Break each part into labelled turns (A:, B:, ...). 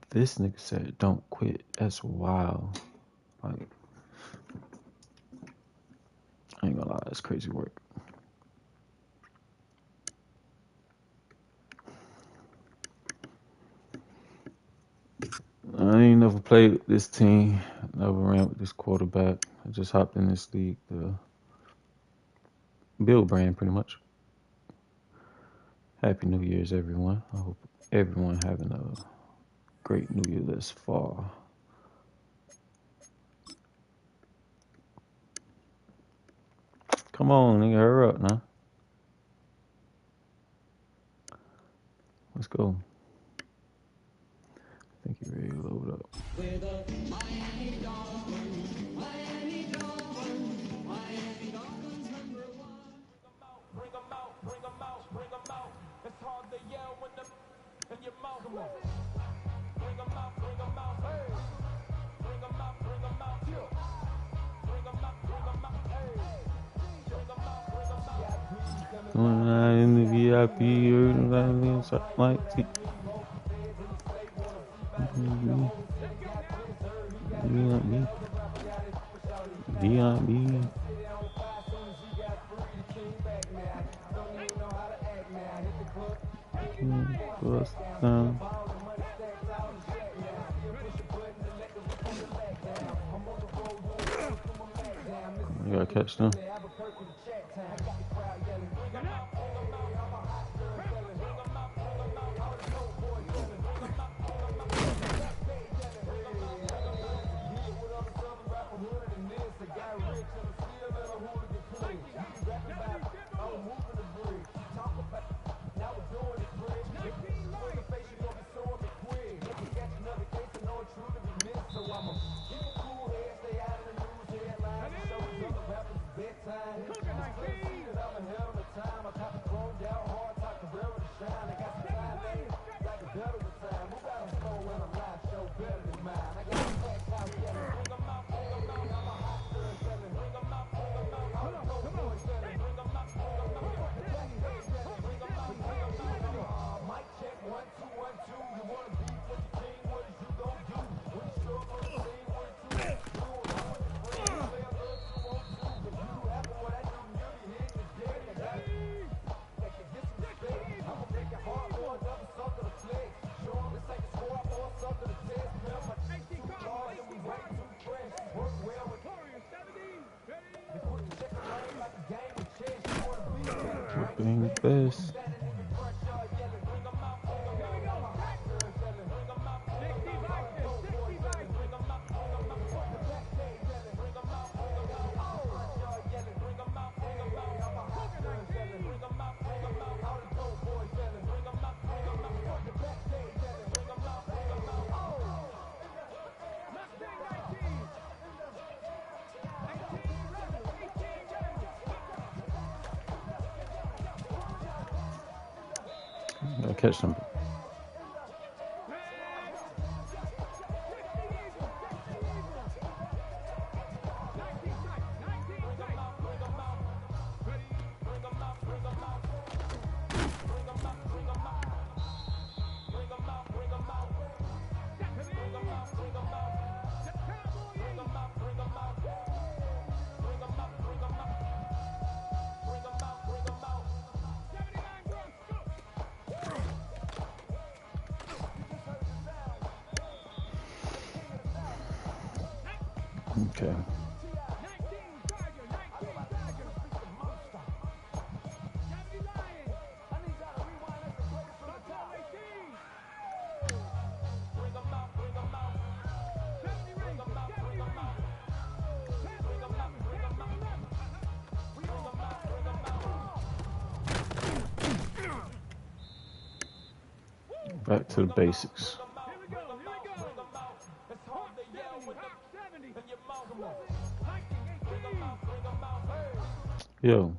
A: This nigga said, "Don't quit." That's wild. Like, I ain't gonna lie, that's crazy work. I ain't never played with this team. Never ran with this quarterback. I just hopped in this league, the Bill brand, pretty much. Happy New Year's, everyone. I hope everyone having a great New Year this fall. Come on, nigga, hurry up now. Let's go. I think you're ready to load up. Going out in the VIP, like VIP. Bust down. You gotta catch them. Being the best. Gotta catch them. Okay. Back to the basics. Yo.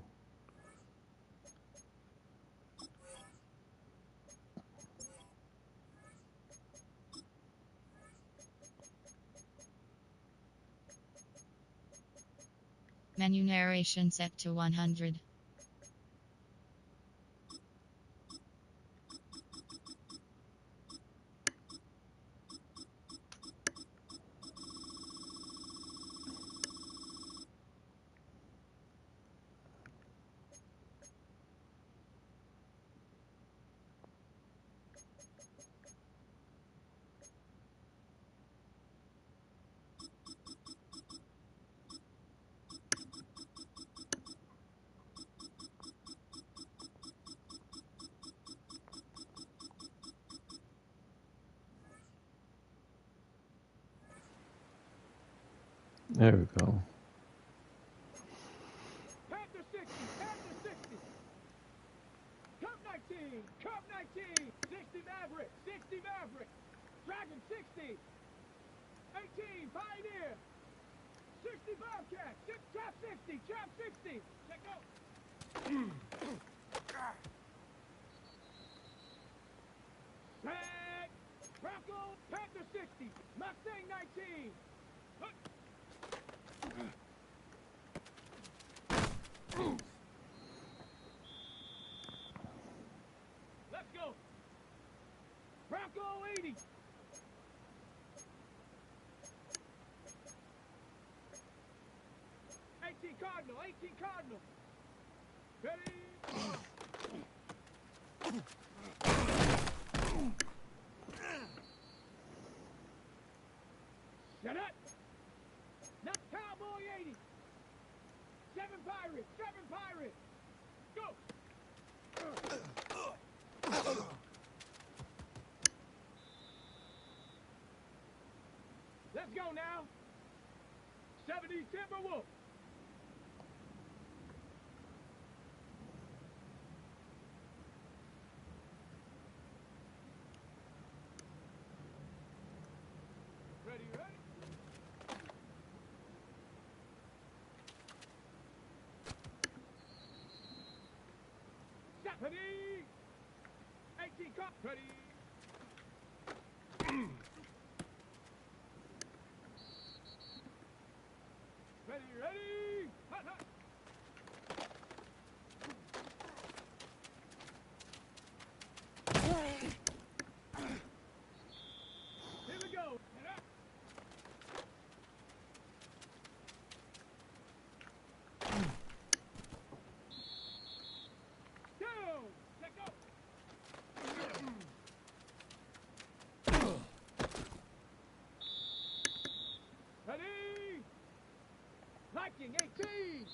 B: Menu narration set to 100.
A: There we go.
C: Panther 60, Panther 60. Cup 19, Cup 19. 60 Maverick, 60 Maverick. Dragon 60. 18 Pioneer. 60 Bobcat, Trap 60, Trap 60. Check out. Set. Bronco, Panther 60. Mustang 19. Let's go. Bronco 80. 18 Cardinal, 18 Cardinal. Ready? Shut up. Now Cowboy 80. 7 Pirates, 7 Pirates. Go. Let's go now. 70 Timberwolf. Ready, ready? Ready? 18 cop. Ready? Ready, ready? Hot, hot. Here we go. Get up. Down. Let go. Ready? Lightning 18.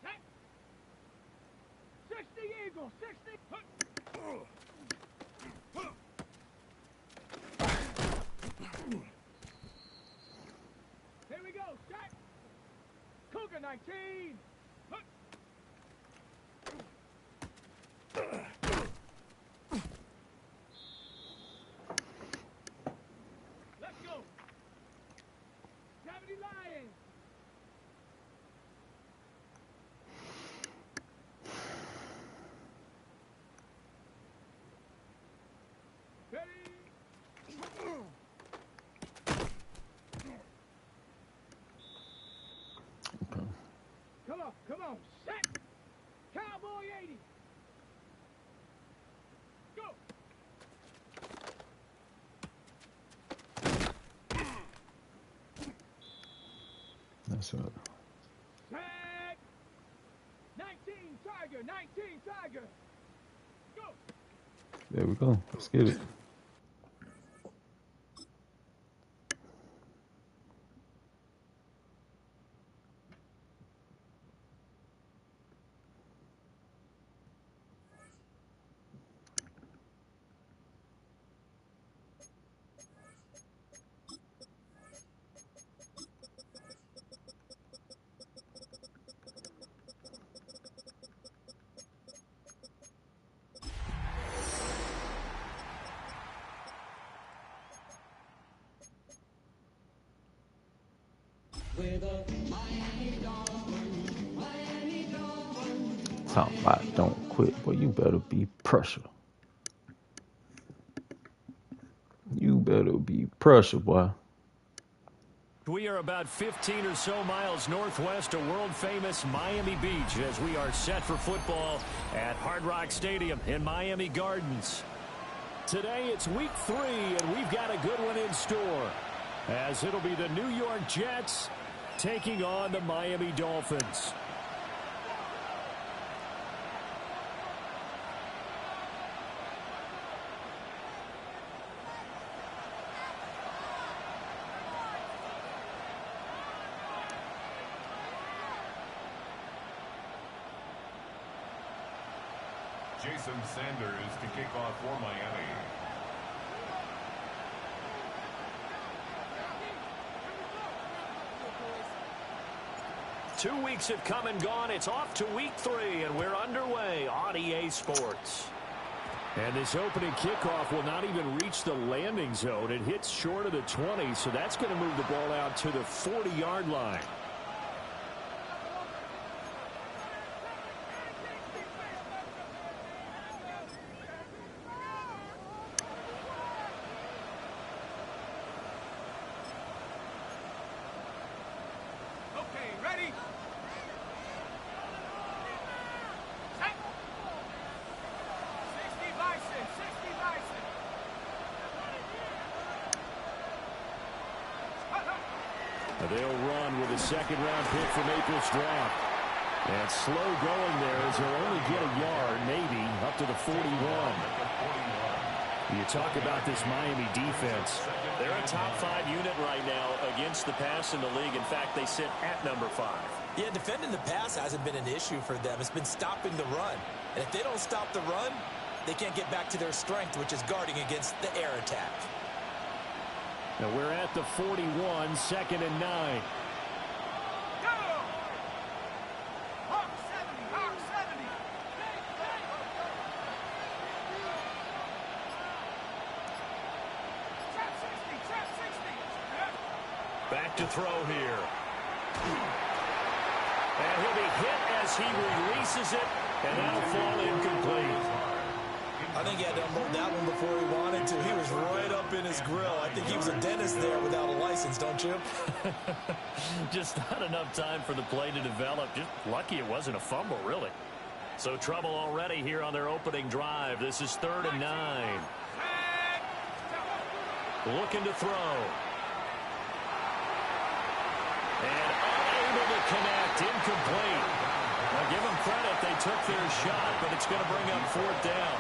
C: Set. 60 Eagle, 60. Here we go, set. Cougar 19. Let's go. 70 Lions. Ready? Come on, set. Cowboy 80. Go.
A: That's right.
C: Set. 19 Tiger, 19 Tiger. Go.
A: There we go. Let's get it. Talking about don't quit, but you better be pressure. You better be pressure, boy.
D: We are about 15 or so miles northwest of world-famous Miami Beach as we are set for football at Hard Rock Stadium in Miami Gardens. Today it's week 3, and we've got a good one in store, as it'll be the New York Jets taking on the Miami Dolphins.
E: Jason Sanders to kick off for Miami.
D: 2 weeks have come and gone. It's off to week 3, and we're underway on EA Sports. And this opening kickoff will not even reach the landing zone. It hits short of the 20, so that's going to move the ball out to the 40-yard line. They'll run with a second-round pick from April's draft. And slow going there as he'll only get a yard, maybe, up to the 41. You talk about this Miami defense.
F: They're a top 5 unit right now against the pass in the league. In fact, they sit at number 5.
G: Yeah, defending the pass hasn't been an issue for them. It's been stopping the run. And if they don't stop the run, they can't get back to their strength, which is guarding against the air attack.
D: Now we're at the 41, 2nd and 9.
F: Back to throw here. And he'll be hit as he releases it, and that'll fall incomplete.
G: I think he had to unload that one before he wanted to. He was right up in his grill. I think he was a dentist there without a license, don't you?
F: Just not enough time for the play to develop. Just lucky it wasn't a fumble, really. So trouble already here on their opening drive. This is 3rd and 9. Looking to throw. And unable to connect. Incomplete. Now give them credit. They took their shot, but it's going to bring up 4th down.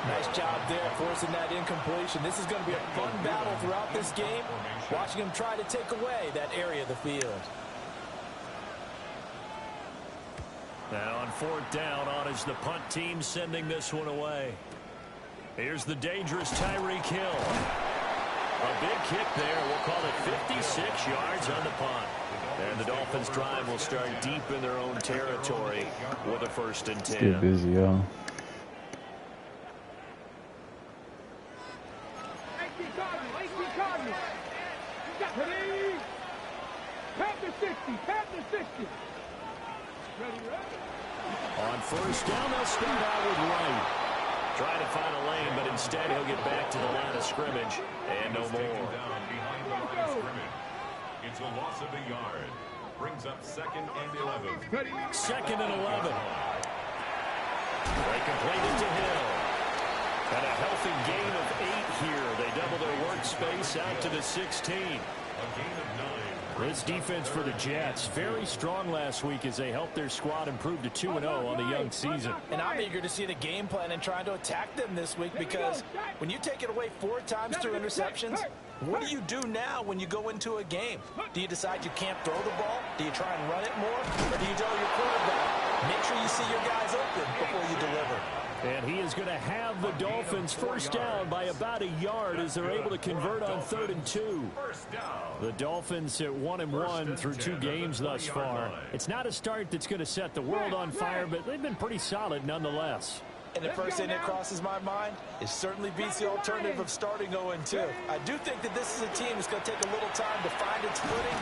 G: Nice job there forcing that incompletion. This is going to be a fun battle throughout this game, watching him try to take away that area of the field.
F: Now on 4th down, on is the punt team sending this one away. Here's the dangerous Tyreek Hill. A big kick there. We'll call it 56 yards on the punt. And the Dolphins' drive will start deep in their own territory with a 1st and 10.
A: Get busy, y'all.
F: On 1st down, they'll start out with Wright. Trying to find a lane, but instead he'll get back to the line of scrimmage and no more.
E: Behind the line of scrimmage. It's a loss of a yard. Brings up 2nd and 11.
F: 2nd and 11. They complete it to Hill. And a healthy gain of 8 here. They double their workspace out to the 16.
E: A gain of 9.
D: This defense for the Jets, very strong last week as they helped their squad improve to 2-0 on the young season.
G: And I'm eager to see the game plan and trying to attack them this week, because when you take it away 4 times through interceptions, what do you do now when you go into a game? Do you decide you can't throw the ball? Do you try and run it more? Or do you tell your quarterback, make sure you see your guys open before you deliver?
D: And he is going to have the Dolphins 1st down by about a yard as they're able to convert on 3rd and 2. The Dolphins at 1-1 through 2 games thus far. It's not a start that's going to set the world on fire, but they've been pretty solid nonetheless.
G: And the first thing that crosses my mind, it certainly beats the alternative of starting 0-2. I do think that this is a team that's going to take a little time to find its footing.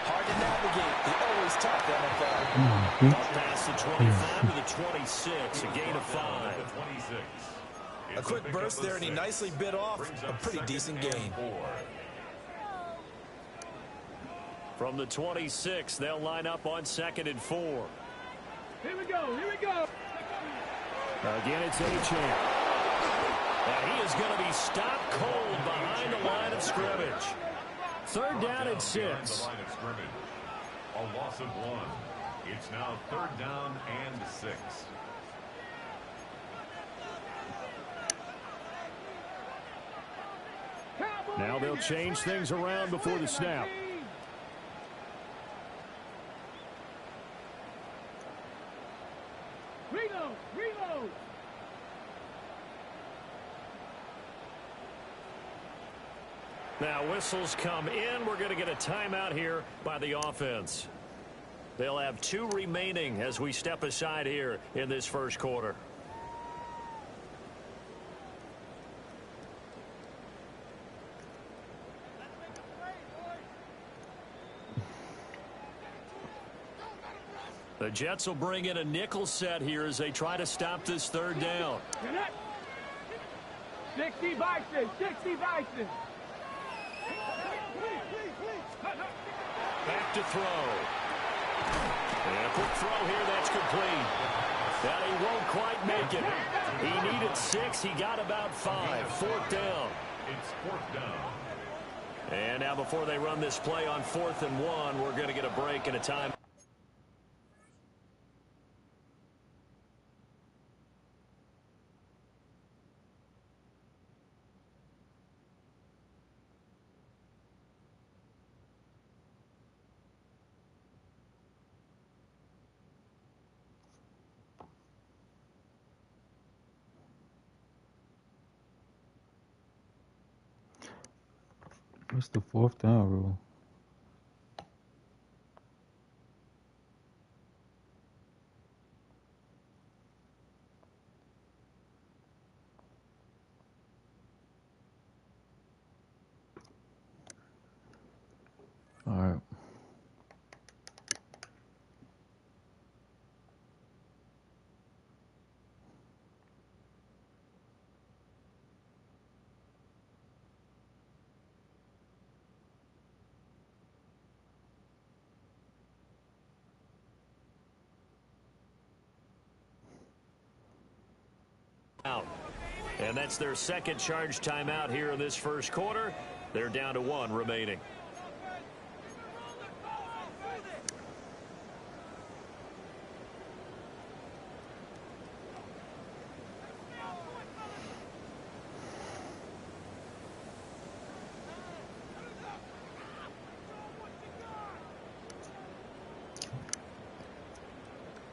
G: Hard to navigate. The always tough NFL.
F: Up past the 25 to the 26, a gain of 5.
G: A quick burst there, and he nicely bit off a pretty decent gain.
F: From the 26, they'll line up on 2nd and 4.
C: Here we go, here we go.
D: Again, it's Achane.
F: And he is going to be stopped cold behind the line of scrimmage.
D: 3rd down and 6.
E: A loss of 1. It's now 3rd down and 6.
D: Now they'll change things around before the snap.
C: Reload, reload.
D: Now whistles come in. We're going to get a timeout here by the offense. They'll have 2 remaining as we step aside here in this first quarter. The Jets will bring in a nickel set here as they try to stop this third down.
C: 60 Bison, 60 Bison.
D: Back to throw. And a quick throw here, that's complete. That he won't quite make it. He needed 6, he got about 5. 4th down.
E: It's 4th down.
D: And now before they run this play on 4th and 1, we're going to get a break and a time.
A: What's the 4th down rule? All right.
D: Out. And that's their second charge timeout here in this first quarter. They're down to 1 remaining.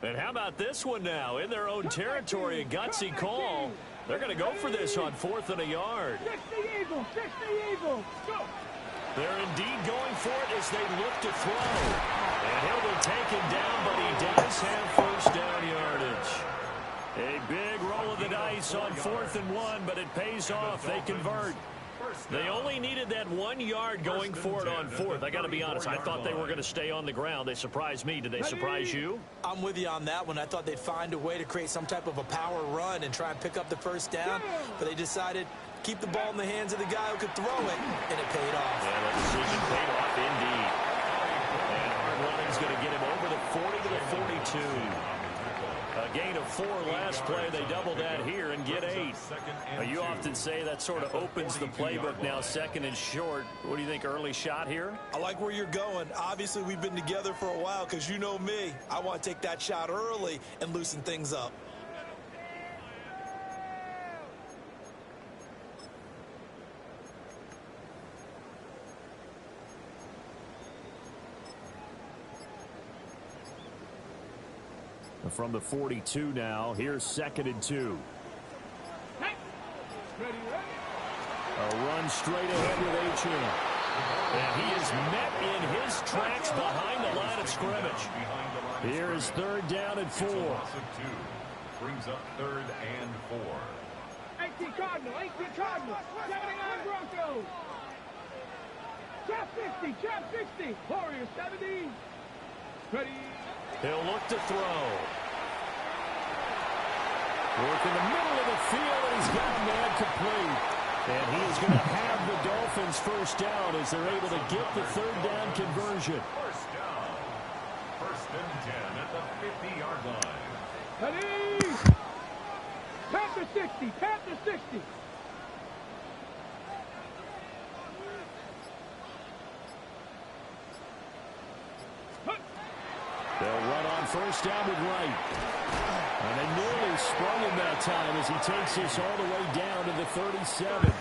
D: And how about this one now? In their own territory, a gutsy call. They're going to go for this on 4th and a yard.
C: 60 Eagles, 60 Eagles. Go.
D: They're indeed going for it as they look to throw. And he'll be taken down, but he does have 1st down yardage. A big roll of the dice on 4th and 1, but it pays off. They convert. They only needed that 1 yard going for it on 4th. I got to be honest, I thought they were going to stay on the ground. They surprised me. Did they surprise you?
G: I'm with you on that one. I thought they'd find a way to create some type of a power run and try and pick up the 1st down, but they decided keep the ball in the hands of the guy who could throw it, and it paid off.
D: Yeah, that decision paid off indeed. And hard running's going to get him over the 40 to the 42. A gain of 4 last play. They double that here and get 8. You often say that sort of opens the playbook now, 2nd and short. What do you think, early shot here?
G: I like where you're going. Obviously, we've been together for a while because you know me. I want to take that shot early and loosen things up.
D: From the 42 now, here's 2nd and 2. A run straight ahead with H.M. And he is met in his tracks behind the line of scrimmage. Here is 3rd down and 4.
E: Brings up 3rd and 4.
C: 18 Cardinal, 18 Cardinal, 79 Broncos. Chap 60, Chap 60. Warriors 70. Ready.
D: He'll look to throw. Work in the middle of the field, and he's got a man complete. And he is going to have the Dolphins 1st down as they're able to get the 3rd down conversion.
E: 1st down. 1st and 10 at the 50-yard line.
C: Ready. Panther 60, Panther 60.
D: They'll run on 1st down with Wright. And they nearly sprung him that time as he takes this all the way down to the 37.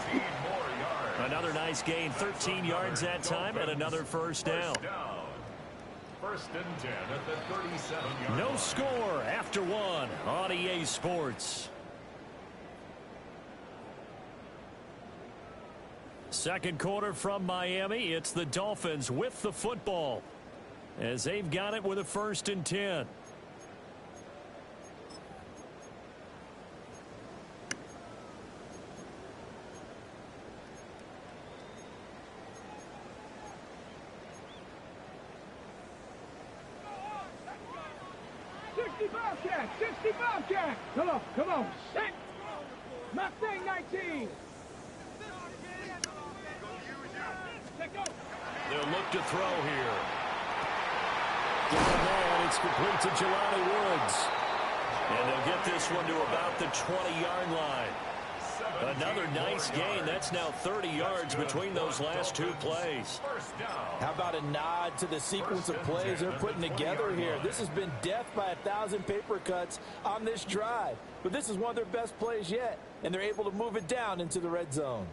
D: Another nice gain, 13 yards that time, and another 1st down.
E: 1st and 10 at the 37-yard line.
D: No score after 1 on EA Sports. Second quarter from Miami. It's the Dolphins with the football as they've got it with a 1st and 10.
C: Bobcat! Come on, set! Mustang 19!
D: They'll look to throw here. And it's complete to Jelani Woods. And they'll get this one to about the 20-yard line. Another nice gain. That's now 30 yards between those last 2 plays.
G: How about a nod to the sequence of plays they're putting together here? This has been death by 1,000 paper cuts on this drive. But this is one of their best plays yet, and they're able to move it down into the red zone.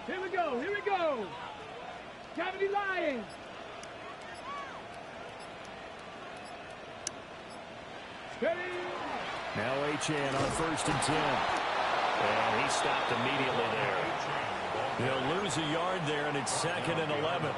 C: Here we go. Gravity Lions.
D: Now Achane on 1st and 10. And he stopped immediately there. He'll lose a yard there, and it's 2nd and 11.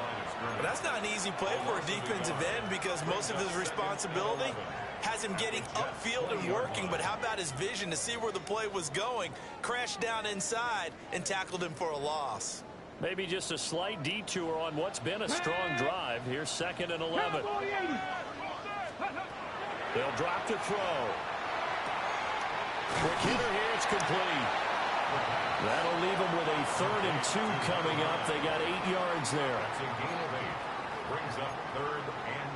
G: But that's not an easy play for a defensive end because most of his responsibility has him getting upfield and working. But how about his vision to see where the play was going, crashed down inside, and tackled him for a loss?
D: Maybe just a slight detour on what's been a strong drive. Here's 2nd and 11. They'll drop to throw. Quick hitter here, it's complete. That'll leave them with a 3rd and 2 coming up. They got 8 yards there.
E: That's a gain of 8. Brings up 3rd and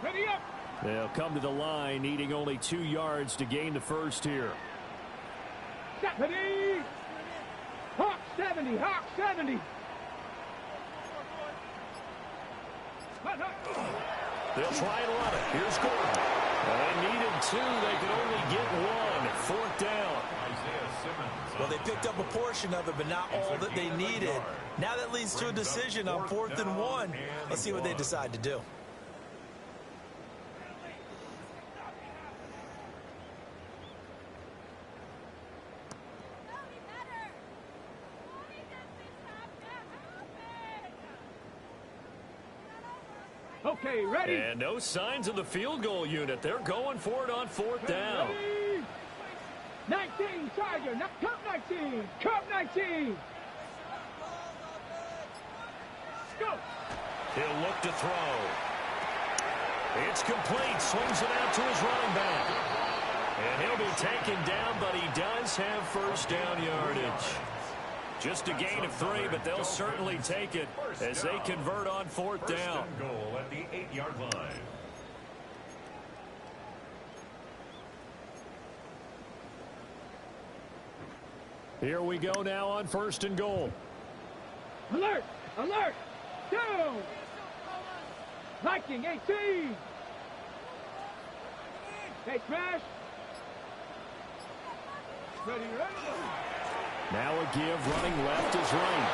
E: 2.
C: Ready up.
D: They'll come to the line, needing only 2 yards to gain the 1st here.
C: Ready. Hawk 70.
D: They'll try and run it. Here's Gordon. They needed 2. They could only get 1. 4th down.
G: Well, they picked up a portion of it, but not all that they needed. Now that leads to a decision on 4th and 1. Let's see what they decide to do.
C: Okay, ready.
D: And no signs of the field goal unit. They're going for it on 4th down.
C: Ready. 19, Tiger. Cup 19. Cup 19. Go.
D: He'll look to throw. It's complete. Swings it out to his running back. And he'll be taken down, but he does have 1st down yardage. Just a gain of 3, but they'll certainly take it as they convert on 4th down.
E: First and goal at the 8-yard line.
D: Here we go now on 1st and goal.
C: Alert. Down. Viking 18. Hey, crash. Ready.
D: Now a give, running left is right.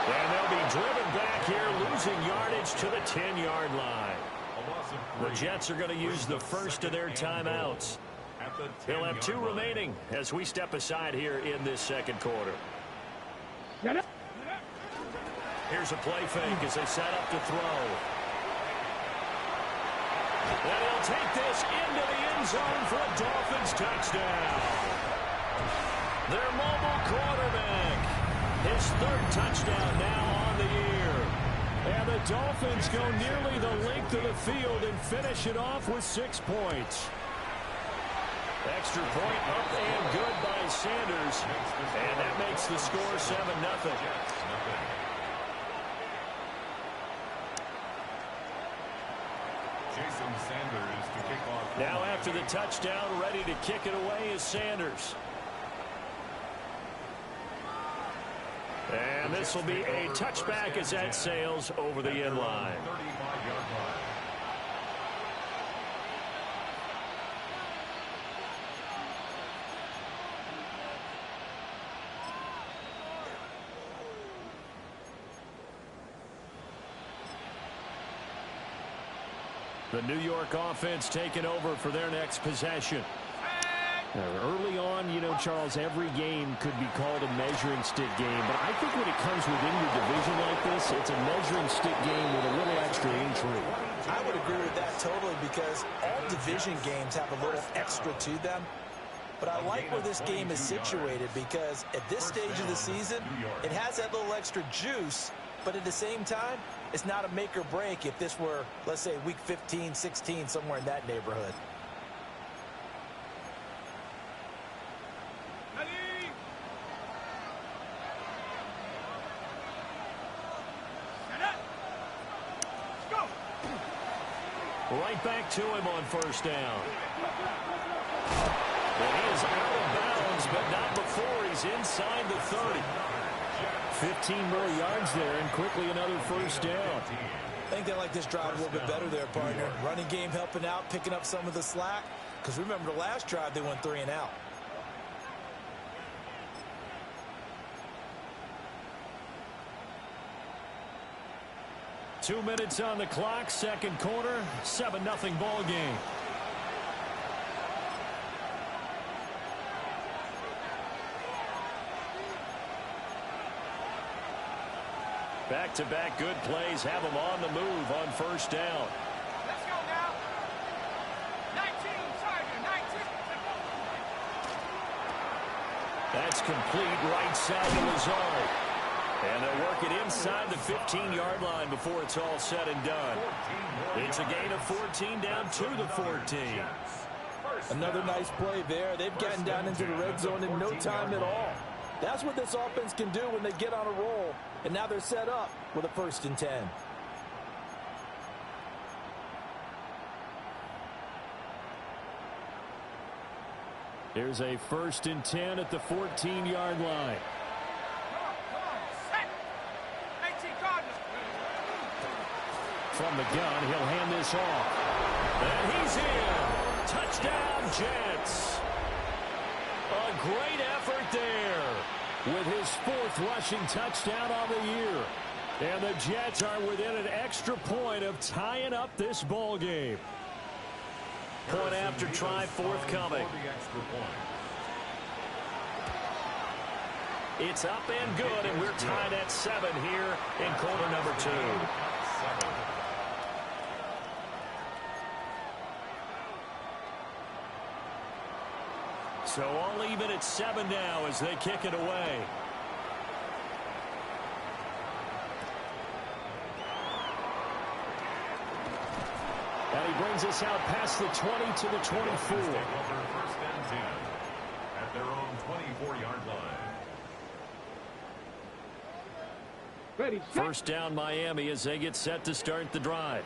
D: And they'll be driven back here, losing yardage to the 10-yard line. The Jets are going to use the first of their timeouts. They'll have 2 remaining as we step aside here in this 2nd quarter. Here's a play fake as they set up to throw. And he'll take this into the end zone for a Dolphins touchdown. Their mobile quarterback, his 3rd touchdown now on the year. And the Dolphins go nearly the length of the field and finish it off with 6 points. Extra point up and good by Sanders. And that makes the score 7-0.
E: Jason Sanders to kick off.
D: Now after the touchdown, ready to kick it away is Sanders. And this will be a touchback as that sails over the end line.
E: 35-yard line.
D: The New York offense taking over for their next possession. Early on, you know, Charles, every game could be called a measuring stick game. But I think when it comes within your division like this, it's a measuring stick game with a little extra intrigue.
G: I would agree with that totally because all division games have a little extra to them. But I like where this game is situated because at this stage of the season, it has that little extra juice. But at the same time, it's not a make or break if this were, let's say, week 15, 16, somewhere in that neighborhood.
D: Right back to him on first down. And he is out of bounds, but not before he's inside the 30. 15 more yards there, and quickly another first down.
G: I think they like this drive a little bit better there, partner. Running game helping out, picking up some of the slack. Because remember, the last drive, they went 3 and out.
D: Two minutes on the clock, second quarter, 7-0 ball game. Back-to-back good plays have them on the move on first down.
C: Let's go now. 19, Tiger, 19.
D: That's complete right side to Lazard. And they'll work it inside the 15-yard line before it's all said and done. It's a gain of 14 down to the 14.
G: Another nice play there. They've gotten down into the red zone in no time at all. That's what this offense can do when they get on a roll. And now they're set up with a 1st and 10.
D: Here's a 1st and 10 at the 14-yard line. From the gun, he'll hand this off. And he's in. Touchdown, Jets. A great effort there with his 4th rushing touchdown on the year. And the Jets are within an extra point of tying up this ball game. Point after try forthcoming. It's up and good, and we're tied at 7 here in quarter number 2. So all even at 7 now as they kick it away. And he brings us out past the 20 to the 24.
E: First and 10 at their own 24-yard line.
C: Ready,
D: First down Miami as they get set to start the drive.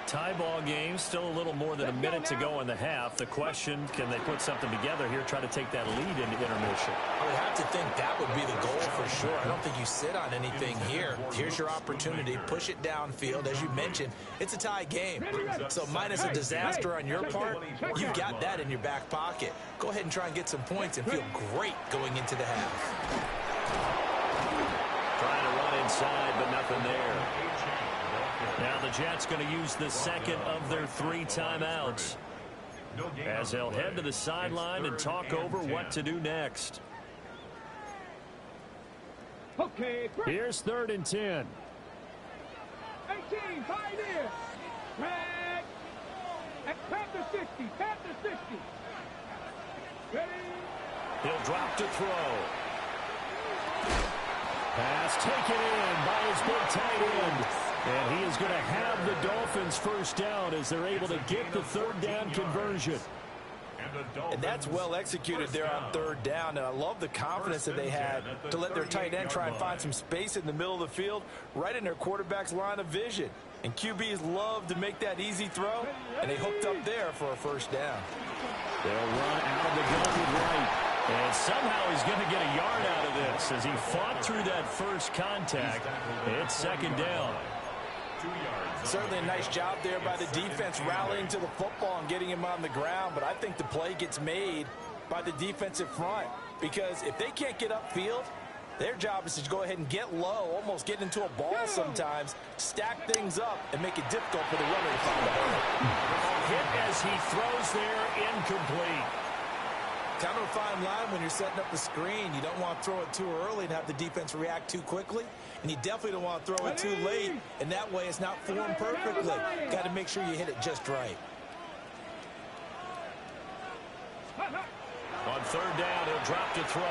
D: Tie ball game, still a little more than a minute to go in the half. The question, can they put something together here, try to take that lead into intermission?
G: I would have to think that would be the goal for sure. I don't think you sit on anything here. Here's your opportunity. Push it downfield. As you mentioned, it's a tie game. So minus a disaster on your part, you've got that in your back pocket. Go ahead and try and get some points and feel great going into the half.
D: Trying to run inside, but nothing there. Now the Jets going to use the second of their 3 timeouts as they'll head to the sideline and talk over what to do next.
C: Okay,
D: Here's 3rd and 10.
C: 18, Pioneer. Drag. At Panther 60, Panther 60. Ready.
D: He'll drop to throw. Pass taken in by his big tight end. And he is going to have the Dolphins first down as they're able to get the 3rd down conversion.
G: And that's well executed there on 3rd down. And I love the confidence that they had to let their tight end try and find some space in the middle of the field, right in their quarterback's line of vision. And QBs love to make that easy throw, and they hooked up there for a 1st down.
D: They'll run out of the gun with right. And somehow he's going to get a yard out of this as he fought through that first contact. It's 2nd down.
G: Certainly a nice job there by the defense rallying to the football and getting him on the ground. But I think the play gets made by the defensive front. Because if they can't get upfield, Their job is to go ahead and get low, almost get into a ball sometimes, stack things up, and make it difficult for the runner to find the hole.
F: Hit as he throws there, incomplete.
G: Kind of a fine line when you're setting up the screen. You don't want to throw it too early and have the defense react too quickly, and you definitely don't want to throw it too late, and that way it's not formed perfectly. Got to make sure you hit it just right.
F: On third down, he'll drop to throw.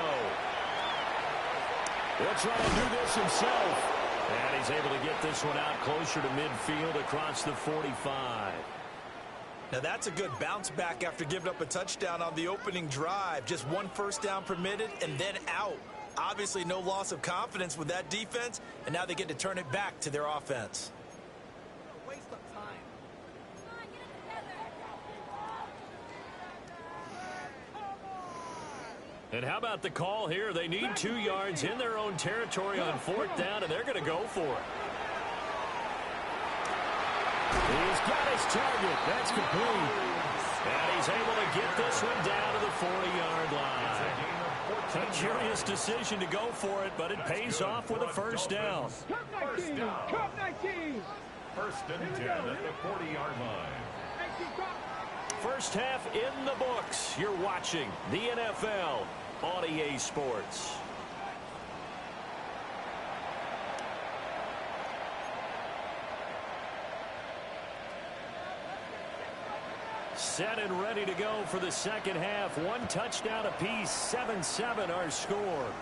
F: He'll try to do this himself. And he's able to get this one out closer to midfield across the 45.
G: Now that's a good bounce back after giving up a touchdown on the opening drive. Just one first down permitted and then out. Obviously no loss of confidence with that defense, and now they get to turn it back to their offense.
C: Waste of time.
F: And how about the call here? They need 2 yards in their own territory on fourth down, and they're going to go for it. He's got his target. That's complete. And he's able to get this one down to the 40-yard line. A curious decision to go for it, but it pays off with a first down.
C: First down.
E: First and 10 at the 40-yard line.
F: First half in the books. You're watching the NFL on EA Sports. Set and ready to go for the second half. 1 touchdown apiece, 7-7 our score.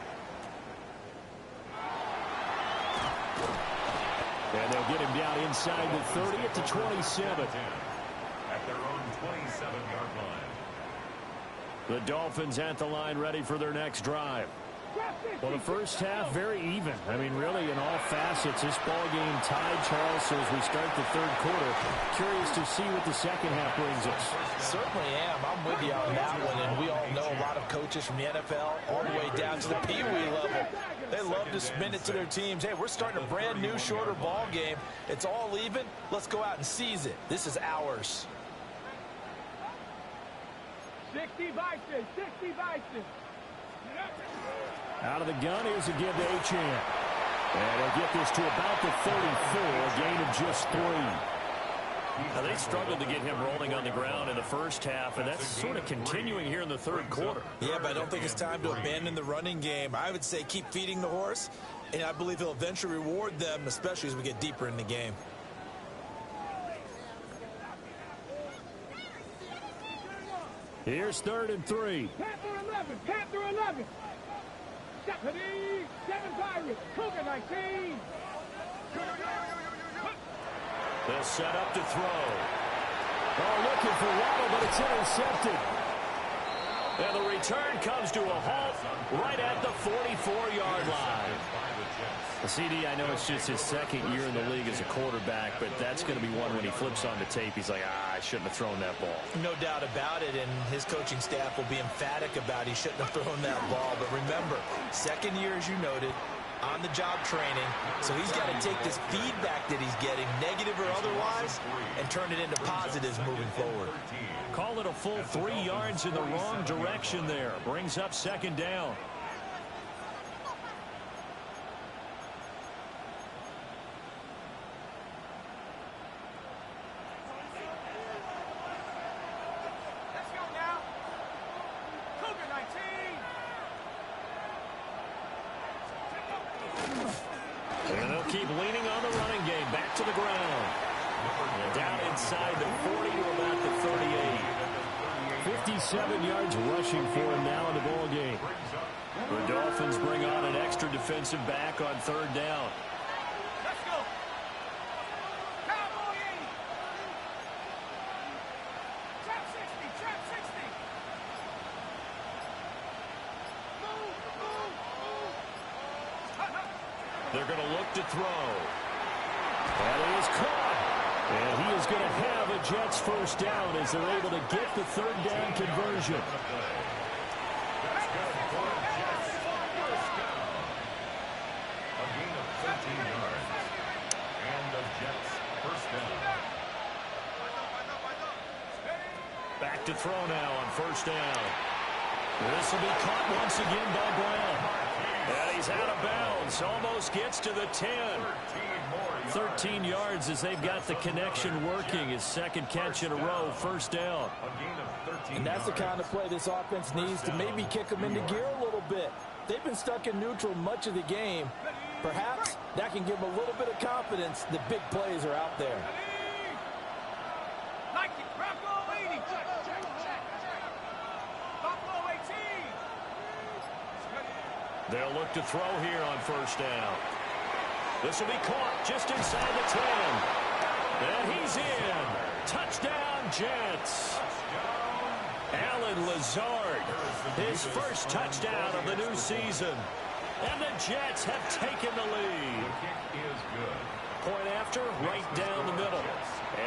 F: And they'll get him down inside the 30 at the 27.
E: At their own 27-yard line.
F: The Dolphins at the line ready for their next drive. Well, the first half, very even. I mean, really, in all facets, this ball game tied, Charles, so as we start the third quarter, curious to see what the second half brings us.
G: Certainly am. I'm with you on that one, and we all know a lot of coaches from the NFL all the way down to the Pee Wee level. They love to spin it to their teams. Hey, we're starting a brand new, shorter ball game. It's all even. Let's go out and seize it. This is ours.
C: 60 Vikings, 60 Vikings.
F: Out of the gun, here's a give to Achane. And he'll get this to about the 34, a gain of just 3. Now, they struggled to get him rolling on the ground in the first half, and that's sort of continuing here in the third quarter.
G: Yeah, but I don't think it's time to abandon the running game. I would say keep feeding the horse, and I believe he'll eventually reward them, especially as we get deeper in the game.
F: Here's 3rd and 3.
C: Panther 11, Panther 11. Deputy, 7 Pirates, Cougar 19.
F: They'll set up to throw. Oh, looking for Waddle, but it's intercepted. And the return comes to a halt right at the 44-yard line. The CD, I know it's just his second year in the league as a quarterback, but that's going to be one when he flips on the tape. He's like, I shouldn't have thrown that ball.
G: No doubt about it, and his coaching staff will be emphatic about he shouldn't have thrown that ball. But remember, second year, as you noted, on-the-job training, so he's got to take this feedback that he's getting, negative or otherwise, and turn it into positives moving forward.
F: Call it a full 3 yards in the wrong direction there. Brings up second down.
C: Let's go now. Cougar 19.
F: And they'll keep leaning on the running game. Back to the ground. Down inside the 40 to about the 38. 57 yards rushing for him now in the ball game. The Dolphins bring on an extra defensive back on third down.
C: Let's go. Cowboy 80. Trap 60, trap 60. Move, move, move.
F: They're going to look to throw. And he is caught. And he is going to have a Jets first down as they're able to get the third down conversion.
E: A gain of 13 yards. And the Jets first down.
F: Back to throw now on first down.
D: This will be caught once again by Brown. And he's out of bounds. Almost gets to the 10. 13 yards as they've got the connection working. His second catch in a row, first down.
G: And that's the kind of play this offense needs to maybe kick them into gear a little bit. They've been stuck in neutral much of the game. Perhaps that can give them a little bit of confidence that big plays are out there.
D: They'll look to throw here on first down. This will be caught just inside the 10. And he's in. Touchdown, Jets. Alan Lazard, his first touchdown of the new season. And the Jets have taken the lead. Point after, right down the middle.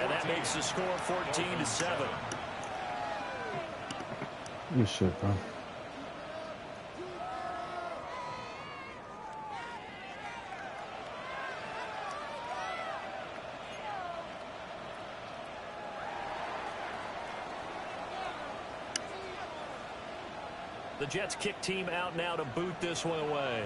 D: And that makes the score 14-7.
A: Good shit, bro.
D: The Jets kick team out now to boot this one away.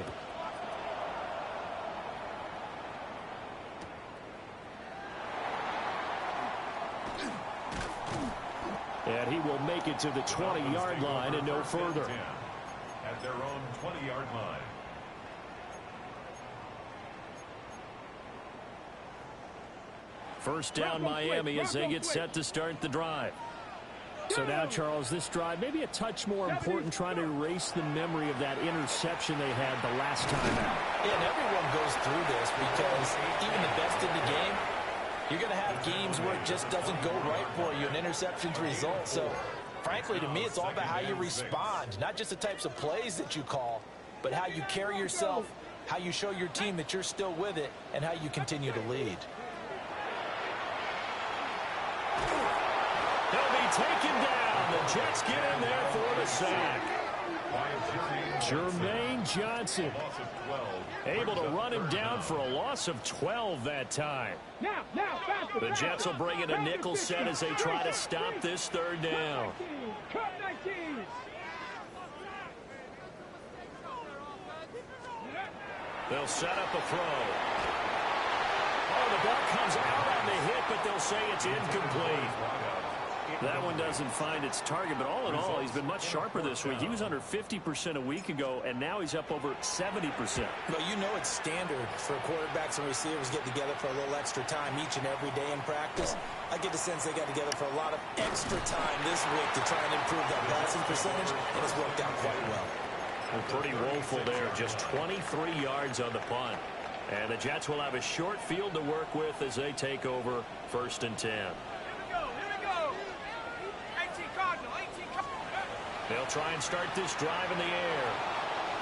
D: And he will make it to the 20-yard line and no further.
E: At their own 20-yard line.
D: First down Miami as they get set to start the drive. So now, Charles, this drive maybe a touch more important, trying to erase the memory of that interception they had the last time out.
G: Yeah, and everyone goes through this because even the best in the game, you're going to have games where it just doesn't go right for you, and interceptions result. So, frankly, to me, it's all about how you respond, not just the types of plays that you call, but how you carry yourself, how you show your team that you're still with it, and how you continue to lead.
D: He'll be taken down. The Jets get in there for the sack. Jermaine Johnson able to run him down for a loss of 12 that time. The Jets will bring in a nickel set as they try to stop this third down. They'll set up a throw. Oh, the ball comes out on the hit, but they'll say it's incomplete. That one doesn't find its target, but all in all, he's been much sharper this week. He was under 50% a week ago, and now he's up over 70%.
G: Well, you know it's standard for quarterbacks and receivers getting together for a little extra time each and every day in practice. I get the sense they got together for a lot of extra time this week to try and improve that passing percentage, and it's worked out quite well.
D: Well, pretty woeful there, just 23 yards on the punt. And the Jets will have a short field to work with as they take over 1st and 10. They'll try and start this drive in the air.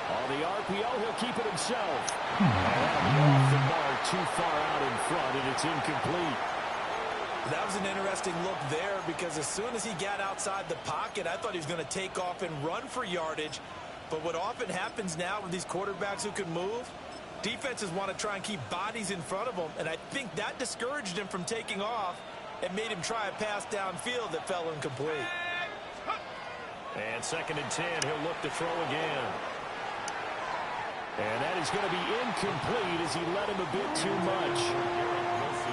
D: On the RPO, he'll keep it himself. Off the mark, too far out in front, and it's incomplete.
G: That was an interesting look there because as soon as he got outside the pocket, I thought he was going to take off and run for yardage. But what often happens now with these quarterbacks who can move, defenses want to try and keep bodies in front of them, and I think that discouraged him from taking off and made him try a pass downfield that fell incomplete.
D: And 2nd and 10, he'll look to throw again. And that is going to be incomplete as he led him a bit too much.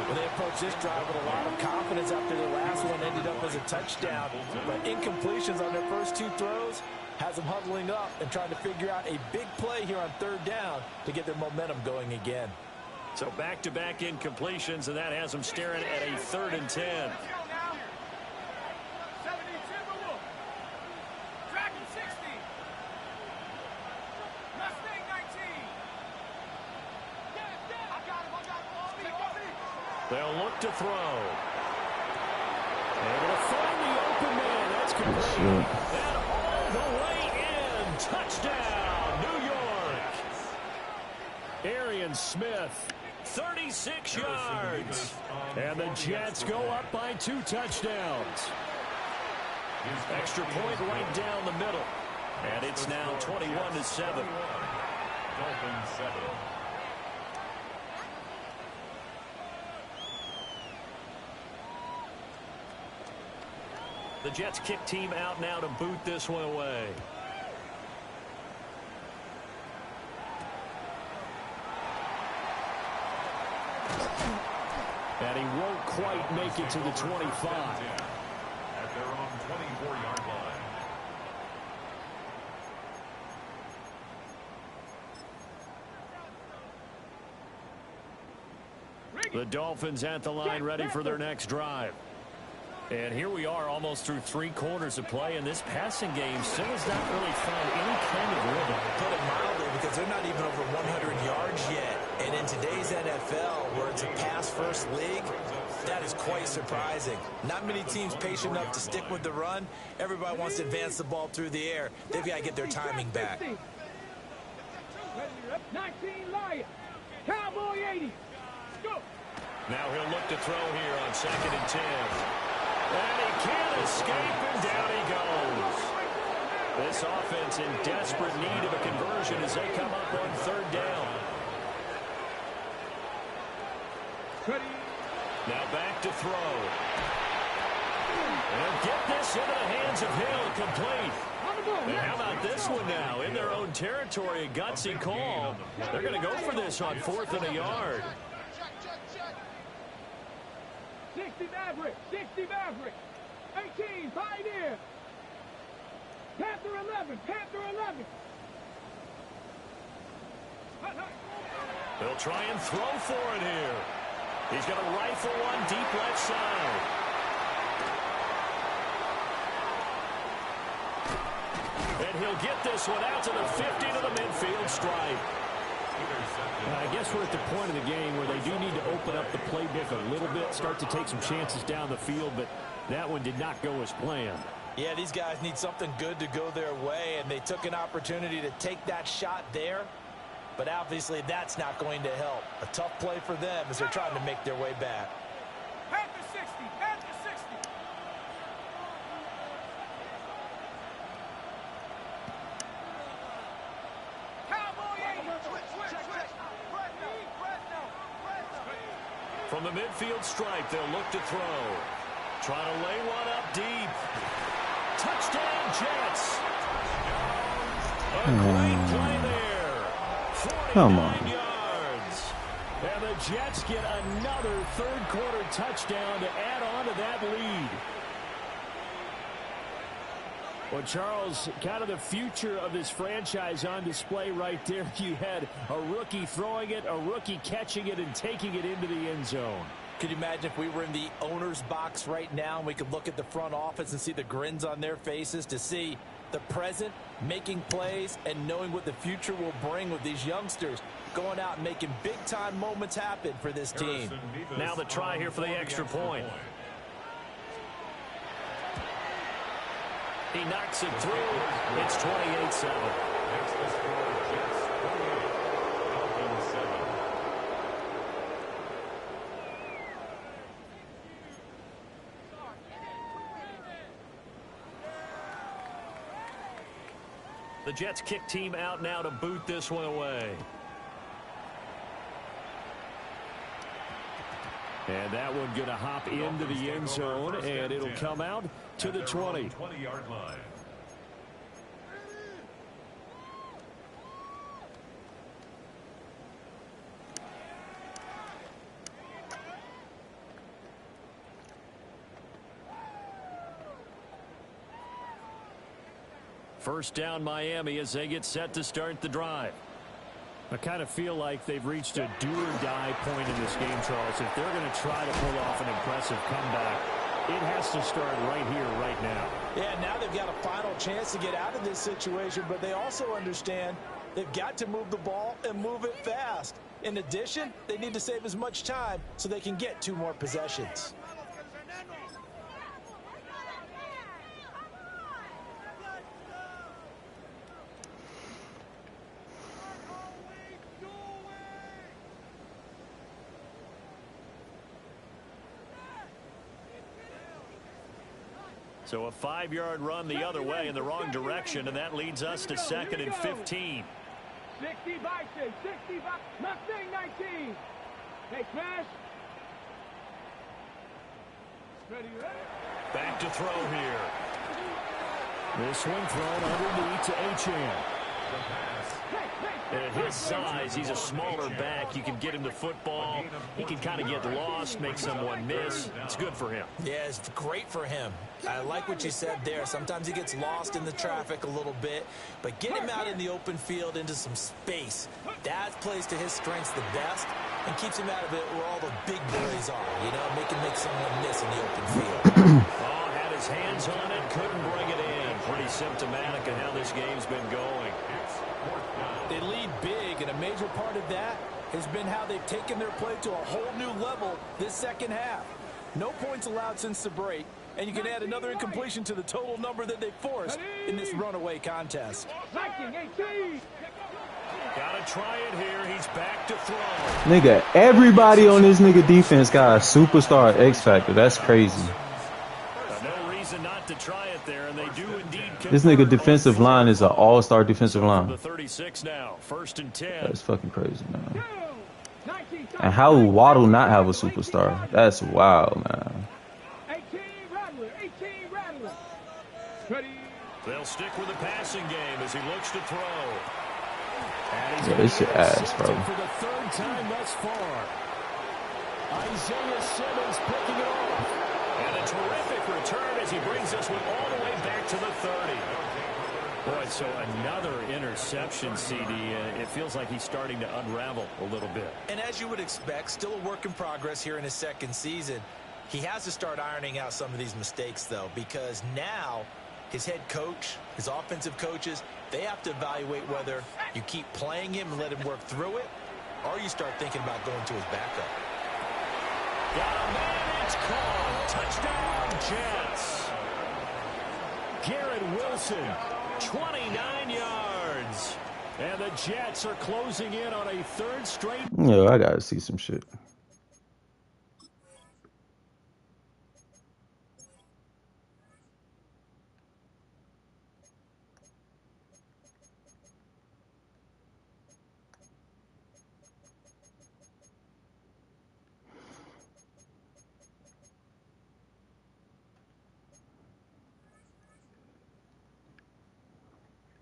G: Well, they approached this drive with a lot of confidence after their last one ended up as a touchdown. But incompletions on their first 2 throws has them huddling up and trying to figure out a big play here on 3rd down to get their momentum going again.
D: So back-to-back incompletions, and that has them staring at a 3rd and 10. They'll look to throw. Able to find the open man. That's complete. And all the way in. Touchdown, New York. Arian Smith, 36 yards. And the Jets go up by 2 touchdowns. Extra point right down the middle. And it's now 21-7.
E: Dolphins 7.
D: The Jets kick team out now to boot this one away.
F: And he won't quite make it to the 25.
E: At their own 24-yard line.
F: The Dolphins at the line, ready for their next drive. And here we are almost through 3 quarters of play, and this passing game still has not really found any kind of rhythm.
G: Put it mildly, because they're not even over 100 yards yet. And in today's NFL, where it's a pass-first league, that is quite surprising. Not many teams patient enough to stick with the run. Everybody wants to advance the ball through the air. They've got to get their timing back.
C: 19 Lions. Cowboy 80. Go.
F: Now he'll look to throw here on 2nd and 10. And he can't escape, and down he goes. This offense in desperate need of a conversion as they come up on 3rd down. Now back to throw. And get this into the hands of Hill, complete. And how about this one now? In their own territory, a gutsy call. They're going to go for this on 4th and a yard.
C: 60 Maverick, 60 Maverick, 18 Pioneer, Panther 11, Panther 11.
F: They'll try and throw for it here. He's going to rifle one deep left side. And he'll get this one out to the 50 to the midfield stripe.
D: I guess we're at the point of the game where they do need to open up the playbook a little bit, start to take some chances down the field, but that one did not go as planned.
G: Yeah, these guys need something good to go their way, and they took an opportunity to take that shot there, but obviously that's not going to help. A tough play for them as they're trying to make their way back.
C: Panther 60, Panther 60.
F: From the midfield stripe, they'll look to throw. Trying to lay one up deep. Touchdown, Jets. A great play there. 49 yards. And the Jets get another 3rd quarter touchdown to add on to that lead. Well, Charles, kind of the future of this franchise on display right there. You had a rookie throwing it, a rookie catching it, and taking it into the end zone.
G: Could you imagine if we were in the owner's box right now and we could look at the front office and see the grins on their faces, to see the present making plays and knowing what the future will bring with these youngsters going out and making big-time moments happen for this team.
F: Now the try here for the extra point. He knocks it through. It's 28-7.
E: Next is for Jets 28, Falcons 7.
F: The Jets kick team out now to boot this one away. And that one going to hop into the end zone, and it'll come out to the 20.
E: 20-yard line.
F: First down, Miami, as they get set to start the drive.
D: I kind of feel like they've reached a do-or-die point in this game, Charles. If they're going to try to pull off an impressive comeback, it has to start right here, right now.
G: Yeah, now they've got a final chance to get out of this situation, but they also understand they've got to move the ball and move it fast. In addition, they need to save as much time so they can get 2 more possessions.
F: So a 5-yard run the other way in the wrong direction, and that leads us to 2nd and 15.
C: 60 Bison, 60 Mustang 19. Hey, Crash. Ready,
F: Back to throw here.
D: This one thrown underneath to Achane.
E: The pass.
C: Hey,
D: And at his size, he's a smaller back. You can get him the football. He can kind of get lost, make someone miss. It's good for him.
G: Yeah, it's great for him. I like what you said there. Sometimes he gets lost in the traffic a little bit, but get him out in the open field into some space. That plays to his strengths the best and keeps him out of it where all the big boys are, you know, make someone miss in the open field.
D: Oh, had his hands on it, couldn't bring it in. Pretty symptomatic of how this game's been going.
H: They lead big, and a major part of that has been how they've taken their play to a whole new level this second half. No points allowed since the break, and you can add another incompletion to the total number that they forced in this runaway contest.
D: Gotta try it here. He's back to throw.
A: Nigga, everybody on this nigga defense got a superstar X factor. That's crazy.
D: No reason not to try it there, and they do indeed.
A: This nigga defensive line is an all-star defensive line.
D: The 36 now, 1st and 10.
A: That's fucking crazy, man. And how would Waddle not have a superstar? That's wild, man.
C: 18 Rattler.
D: They'll stick with the passing game as he looks to throw.
A: Yeah, this shit ass, bro.
H: For the third time thus far. Isaiah Simmons picking it off.
D: And a terrific return as he brings this one all the way back to the 30. Boy, so another interception, CD. It feels like he's starting to unravel a little bit.
G: And as you would expect, still a work in progress here in his second season. He has to start ironing out some of these mistakes, though, because now his head coach, his offensive coaches, they have to evaluate whether you keep playing him and let him work through it, or you start thinking about going to his backup.
D: Got a man, it's called. Touchdown, Jets. Garrett Wilson, 29 yards. And the Jets are closing in on a third straight.
A: Yo, I gotta see some shit.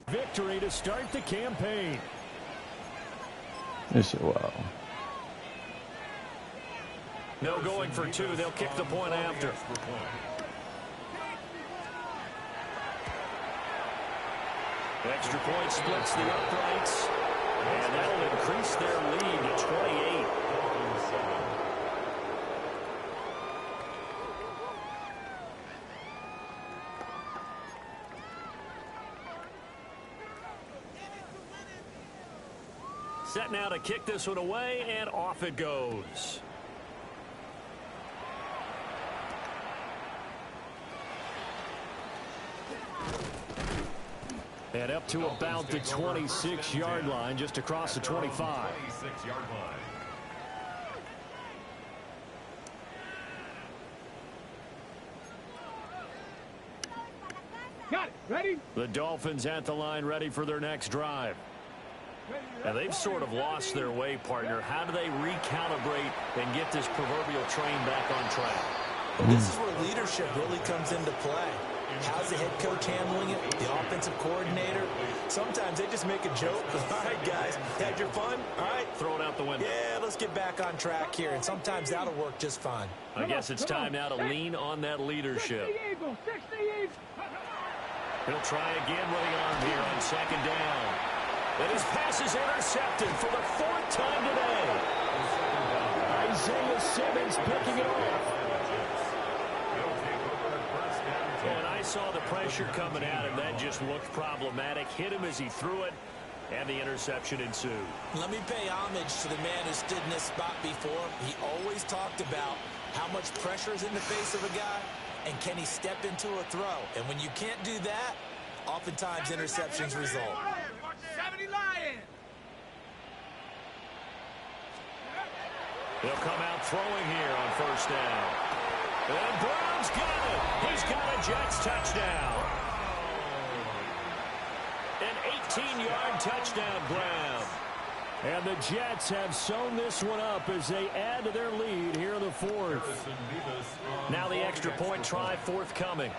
D: Victory to start the campaign.
A: This shit wild.
D: No going for two. They'll kick the point after. Extra point splits the uprights. And that'll increase their lead to 28. Set now to kick this one away, and off it goes. And up to about the 26-yard line, just across the 25.
E: 26-yard line.
C: Got it. Ready?
D: The Dolphins at the line, ready for their next drive. And they've sort of lost their way, partner. How do they recalibrate and get this proverbial train back on track?
G: This is where leadership really comes into play. How's the head coach handling it? The offensive coordinator? Sometimes they just make a joke. All right, guys, had your fun? All right.
D: Throw it out the window.
G: Yeah, let's get back on track here. And sometimes that'll work just fine.
D: I guess it's time now to lean on that leadership.
C: 60 Eagles, 60 Eagles.
D: He'll try again running on here on second down. And his pass is intercepted for the fourth time today.
H: Isaiah Simmons picking it off.
D: And I saw the pressure coming at him. That just looked problematic. Hit him as he threw it, and the interception ensued.
G: Let me pay homage to the man who stood in this spot before. He always talked about how much pressure is in the face of a guy, and can he step into a throw. And when you can't do that, oftentimes interceptions result.
C: 70 Lions.
D: They'll come out throwing here on first down. And Brown's got it. He's got a Jets touchdown. An 18-yard touchdown, Brown.
F: And the Jets have sewn this one up as they add to their lead here in the fourth.
D: Now the extra point try forthcoming.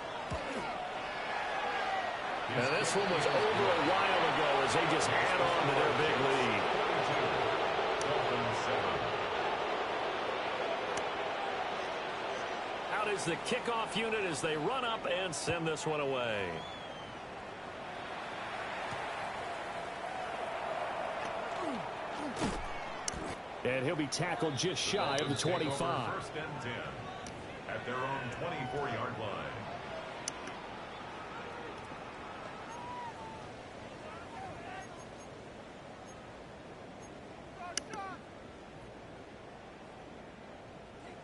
D: And this one was over a while ago as they just add on to their big lead. Out is the kickoff unit as they run up and send this one away.
F: And he'll be tackled just shy of the 25.
E: First and 10 at their own 24-yard line.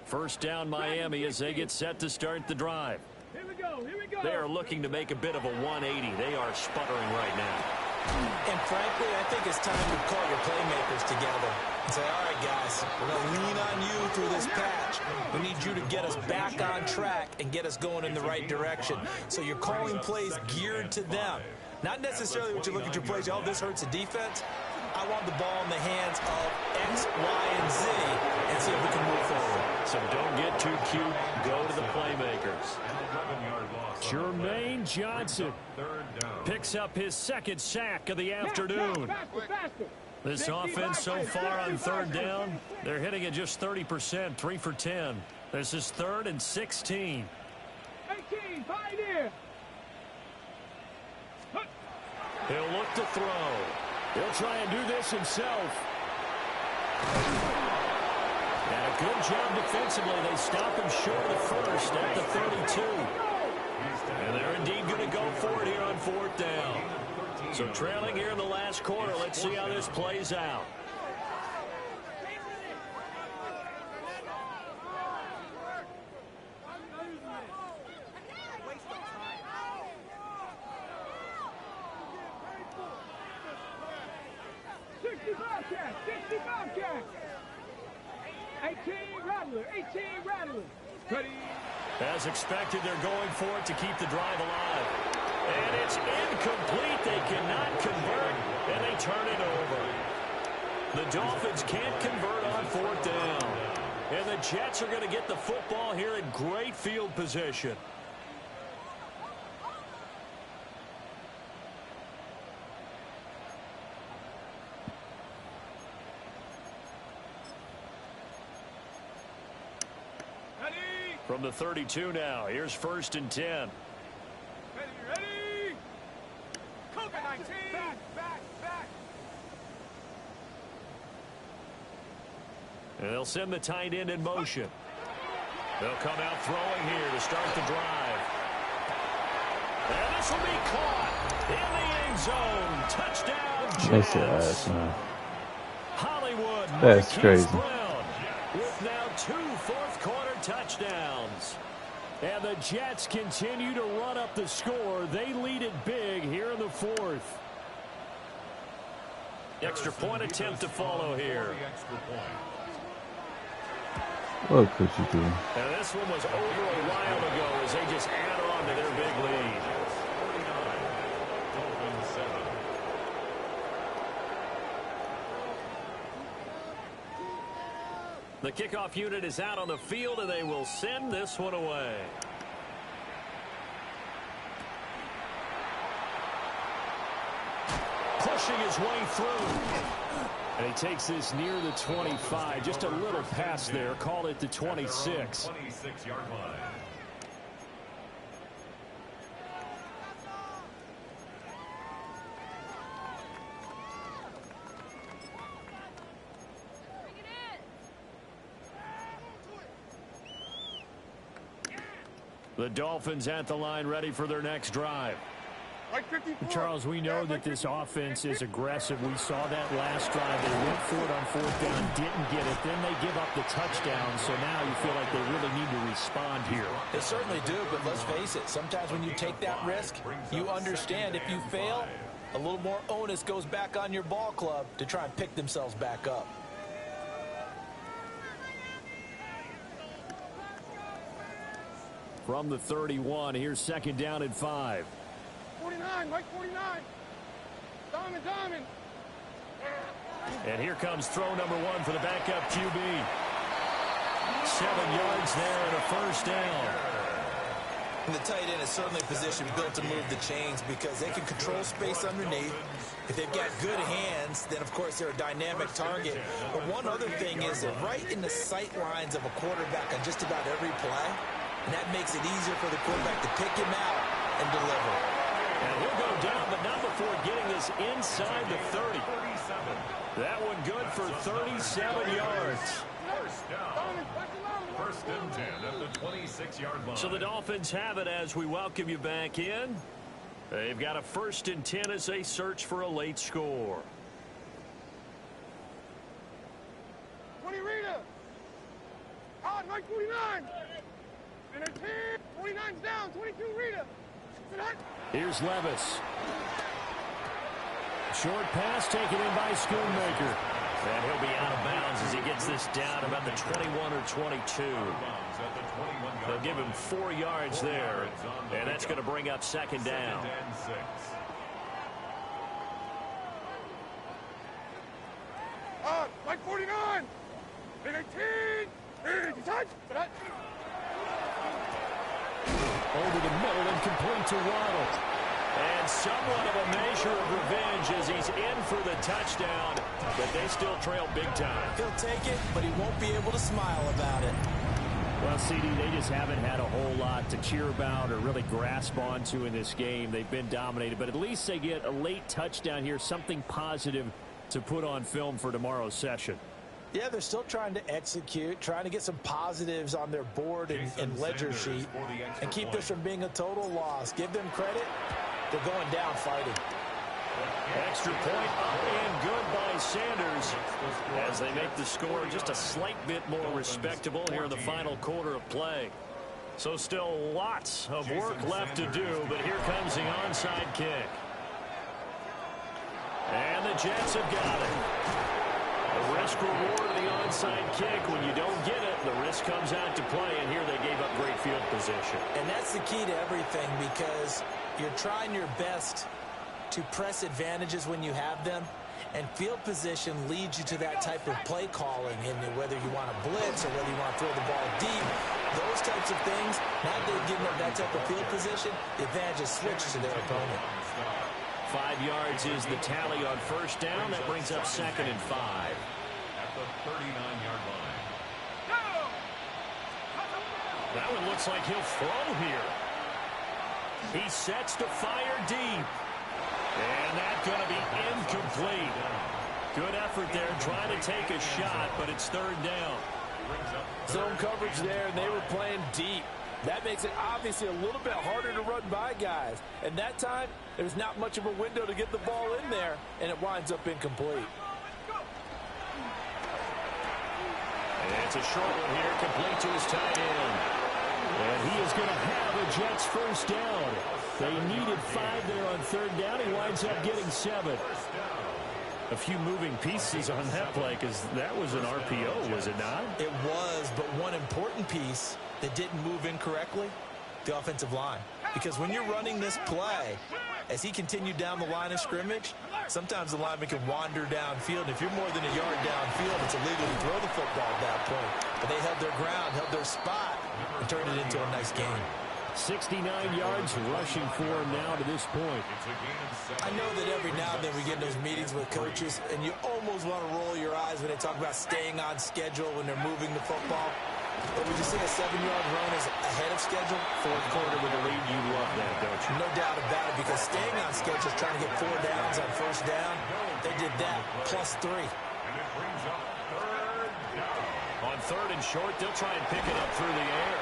D: First down Miami as they get set to start the drive.
C: Here we go, here we go.
D: They are looking to make a bit of a 180. They are sputtering right now.
G: And frankly, I think it's time to call your playmakers together and say, all right, guys, we're going to lean on you through this patch. We need you to get us back on track and get us going in the right direction. So you're calling plays geared to them. Not necessarily what you look at your plays, oh, this hurts the defense. I want the ball in the hands of X, Y, and Z and see if we can move forward.
D: So don't get too cute. Go to the playmakers.
F: Jermaine Johnson
D: Picks up his second sack of the afternoon. This offense so far on third down, they're hitting at just 30%, 3 for 10. This is 3rd and 16.
C: 18, Pioneer.
D: He'll look to throw.
F: He'll try and do this himself.
D: And a good job defensively. They stop him short of the first at the 32. And they're indeed going to go for it here on 4th down. So trailing here in the last quarter. Let's see how this plays out. As expected, they're going for it to keep the drive alive. And it's incomplete. They cannot convert, and they turn it over. The Dolphins can't convert on 4th down. And the Jets are going to get the football here in great field position. From the 32 now, here's 1st and 10.
C: Ready, ready. COVID-19. Back.
D: And they'll send the tight end in motion. They'll come out throwing here to start the drive. And this will be caught in the end zone. Touchdown,
A: That's your
D: Jets.
A: ass, man.
D: Hollywood.
A: That's
D: Marquise
A: crazy.
D: Brown with now 2 fourth-quarter touchdowns.
F: And the Jets continue to run up the score. They lead it big here in the 4th.
D: Extra point attempt to follow here.
A: What could you do?
D: And this one was over a while ago as they just add on to their big lead. The kickoff unit is out on the field, and they will send this one away. Pushing his way through.
F: And he takes this near the 25. Just a little pass there. Call it the 26.
E: 26-yard line.
D: The Dolphins at the line, ready for their next drive.
F: Charles, we know that this offense is aggressive. We saw that last drive. They went for it on 4th down, didn't get it. Then they give up the touchdown. So now you feel like they really need to respond here.
G: They certainly do, but let's face it. Sometimes when you take that risk, you understand if you fail, a little more onus goes back on your ball club to try and pick themselves back up.
F: From the 31, here's 2nd down and 5.
C: 49, Mike 49. Diamond.
D: And here comes throw number 1 for the backup QB. 7 yards there and a 1st down.
G: And the tight end is certainly a position built to move the chains because they can control space underneath. If they've got good hands, then, of course, they're a dynamic target. But one other thing is they're right in the sight lines of a quarterback on just about every play, and that makes it easier for the quarterback to pick him out and deliver.
D: And he'll go down, but not before getting this inside the 30. That one good for 37 yards.
E: First and 10 at the 26-yard line.
D: So the Dolphins have it as we welcome you back in. They've got a 1st and 10 as they search for a late score.
C: 20 Rita. Hard, right 49. And a 10. 49's down. 22 Rita.
D: Here's Levis. Short pass taken in by Schoonmaker. And he'll be out of bounds as he gets this down about the 21 or 22. They'll give him 4 yards there, and that's going to bring up 2nd down.
C: Like 49. And 18. Touch.
D: Over the middle and complete to Waddle. And somewhat of a measure of revenge as he's in for the touchdown, but they still trail big time.
G: He'll take it, but he won't be able to smile about it.
F: Well, CD, they just haven't had a whole lot to cheer about or really grasp onto in this game. They've been dominated, but at least they get a late touchdown here, something positive to put on film for tomorrow's session.
G: Yeah, they're still trying to execute, trying to get some positives on their board and ledger sheet and keep this from being a total loss. Give them credit. They're going down fighting.
D: Extra point up and good by Sanders as they make the score just a slight bit more respectable here in the final quarter of play. So still lots of work left to do, but here comes the onside kick. And the Jets have got it. The risk reward of the onside kick. When you don't get it, the risk comes out to play, and here they gave up great field position.
G: And that's the key to everything because you're trying your best to press advantages when you have them, and field position leads you to that type of play calling, and whether you want to blitz or whether you want to throw the ball deep, those types of things, now they're giving up that type of field position, the advantage is switched to their opponent.
D: 5 yards is the tally on 1st down. That brings up 2nd and 5.
E: At the 39-yard line.
D: That one looks like he'll throw here. He sets to fire deep. And that's going to be incomplete. Good effort there trying to take a shot, but it's 3rd down.
H: Zone coverage there, and they were playing deep. That makes it obviously a little bit harder to run by guys. And that time, there's not much of a window to get the ball in there, and it winds up incomplete.
D: And it's a short one here, complete to his tight end. And he is going to have a Jets 1st down. They needed 5 there on 3rd down. He winds up getting 7. A few moving pieces on that play because that was an RPO, was it not?
G: It was, but one important piece that didn't move incorrectly, the offensive line. Because when you're running this play, as he continued down the line of scrimmage, sometimes the lineman can wander downfield. If you're more than a yard downfield, it's illegal to throw the football at that point. But they held their ground, held their spot, and turned it into a nice game.
D: 69 yards rushing for him now to this point.
G: I know that every now and then we get in those meetings with coaches, and you almost want to roll your eyes when they talk about staying on schedule when they're moving the football. But would you say a 7-yard run is ahead of schedule?
D: 4th quarter with a lead, you love that, don't you?
G: No doubt about it, because staying on schedule is trying to get 4 downs on 1st down. They did that, plus 3.
E: And it brings up 3rd down.
D: On 3rd and short, they'll try and pick it up through the air.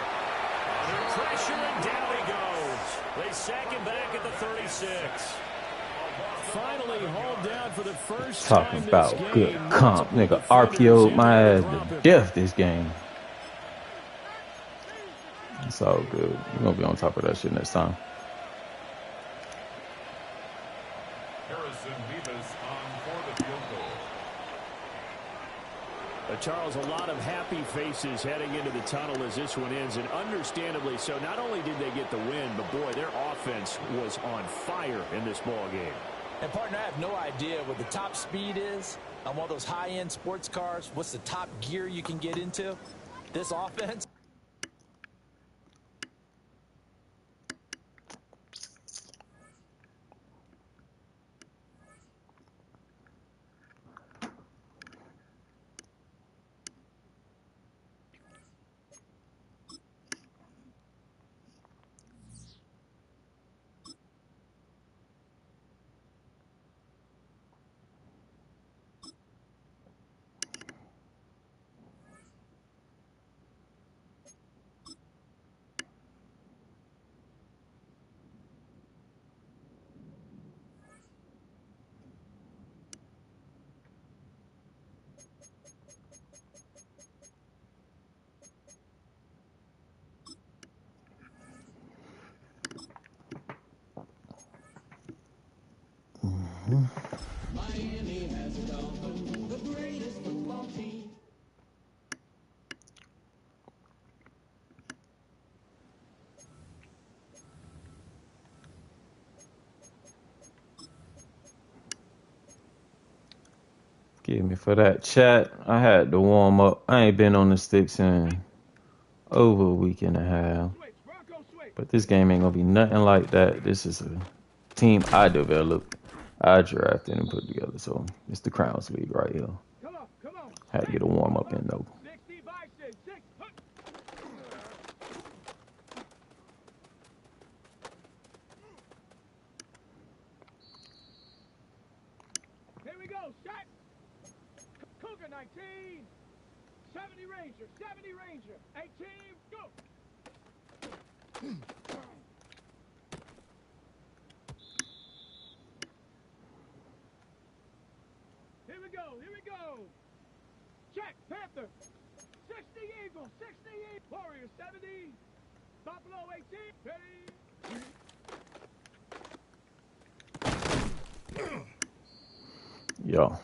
D: Under pressure, and down he goes. They sack him back at the 36. Finally hauled down for the first
A: Talking
D: time
A: about
D: this
A: good
D: game.
A: comp, nigga. RPO'd my ass to death this game. It's all good. You're going to be on top of that shit next time.
E: Harrison Beavis on for the field goal.
F: Charles, a lot of happy faces heading into the tunnel as this one ends, and understandably so. Not only did they get the win, but boy, their offense was on fire in this ball game.
H: And partner, I have no idea what the top speed is on one of those high-end sports cars. What's the top gear you can get into? This offense.
A: Give me for that chat. I had to warm up. I ain't been on the sticks in over a week and a half. But this game ain't gonna be nothing like that. This is a team I developed, I drafted and put together. So it's the Crowns League right here. Had to get a warm up in though.
C: 60 by 6. Here we go, shot. Cougar 19. 70 Ranger, 70 Ranger. 18, go. Here we go. Check, Panther. 60 Eagle, 60 Eagle. Warrior 70. Buffalo 18. Ready.
A: Yo.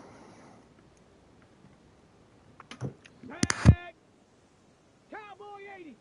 C: Tag. Cowboy 80.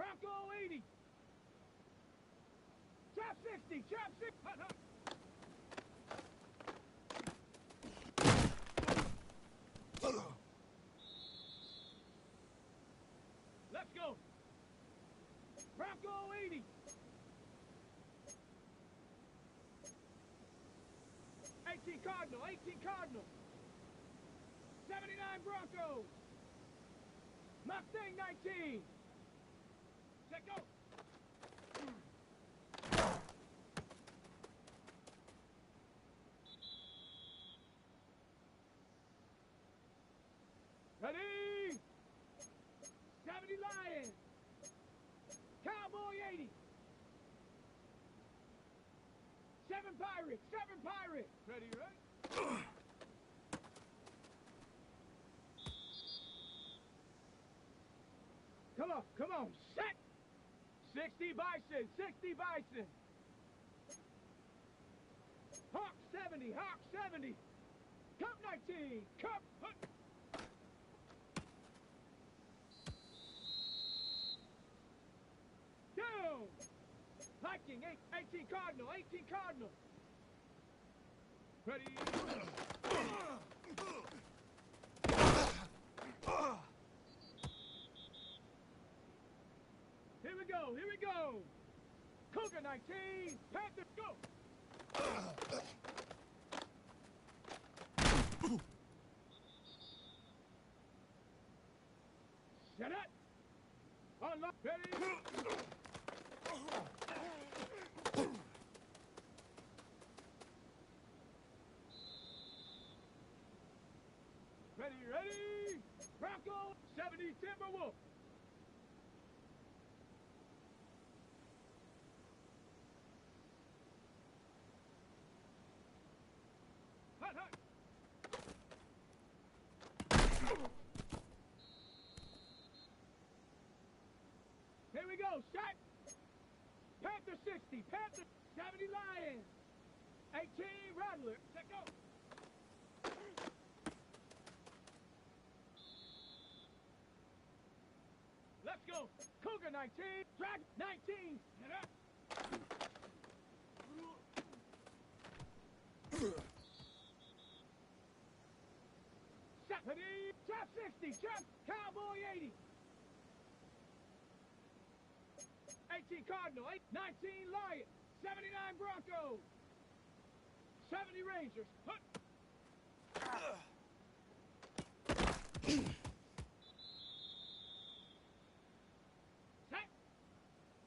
C: Bronco 80. Trap 60. Trap 60. Hut, hut. Let's go. Bronco 80. 18 Cardinal. 18 Cardinal. 79 Broncos. Mustang 19. Set go. Ready? 70 Lions. Cowboy 80. 7 Pirates. 7 Pirates. Ready, right? Come on, set! 60 Bison, 60 Bison! Hawk 70, Hawk 70! Cup 19, Cup! Hut. Down! Viking, 18 Cardinal, 18 Cardinal! Ready? Here we go, here we go! Cougar 19, Panthers, go! Set up! Unlock, ready? Ready, ready! Bronco 70 Timberwolf! Hut, hut! Here we go, shot! Panther 60, Panther 70 Lions! 18 Rattler, set go! Let's go! Cougar 19, Dragon 19, set up! Set, ready, Trap 60, Trap, Cowboy 80! 18 Cardinal, 19 Lions, 79 Broncos, 70 Rangers, hut! Set!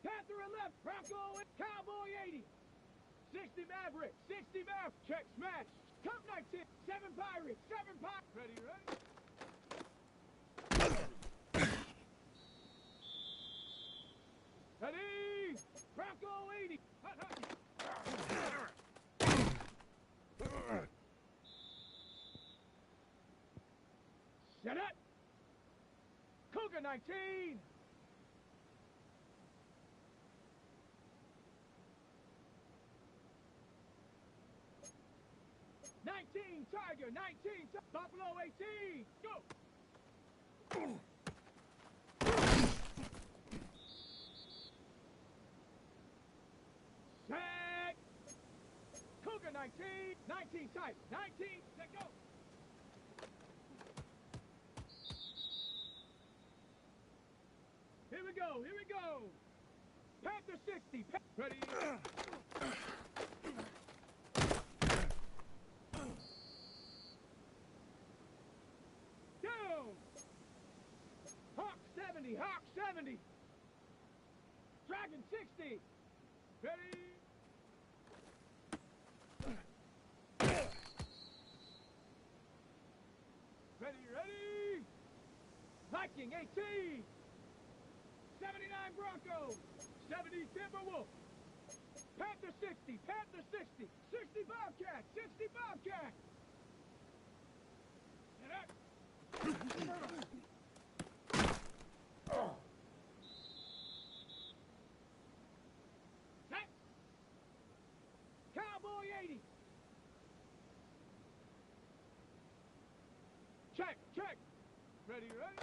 C: Panther 11, Bronco, Cowboy 80, 60 Maverick, 60 Maverick, check smash, Cup 19, 7 Pirates, 7 Pirates, ready, right? Ready! Bronco 80! Hut, hut. Set it! Cougar 19! Tiger, 19, Buffalo 18, go! Set! Cougar 19 tight, 19, let go! Here we go, here we go! Panther 60, ready? Down! Hawk 70, Hawk 70! Dragon 60! Ready? Ready, ready! Viking 18! 79 Broncos! 70 Timberwolf! Panther 60! Panther 60! 60 Bobcat! 60 Bobcat! Get up! Set! Cowboy 80! Check, check! Ready, ready?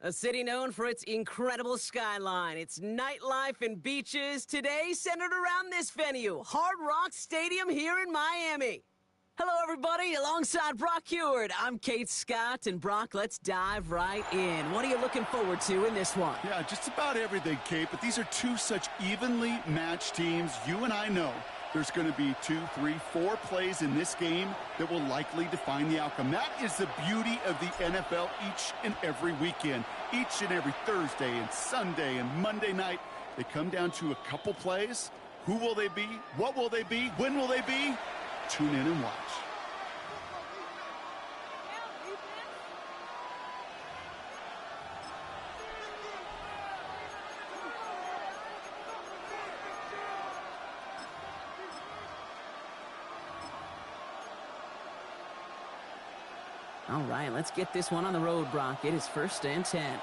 I: A city known for its incredible skyline, its nightlife and beaches, today centered around this venue, Hard Rock Stadium here in Miami. Hello, everybody. Alongside Brock Heward, I'm Kate Scott, and Brock, let's dive right in. What are you looking forward to in this one?
J: Yeah, just about everything, Kate, but these are two such evenly matched teams. You and I know there's going to be 2, 3, 4 plays in this game that will likely define the outcome. That is the beauty of the NFL each and every weekend. Each and every Thursday and Sunday and Monday night, they come down to a couple plays. Who will they be? What will they be? When will they be? Tune in and watch.
I: All right, let's get this one on the road, Brock. It is 1st and 10.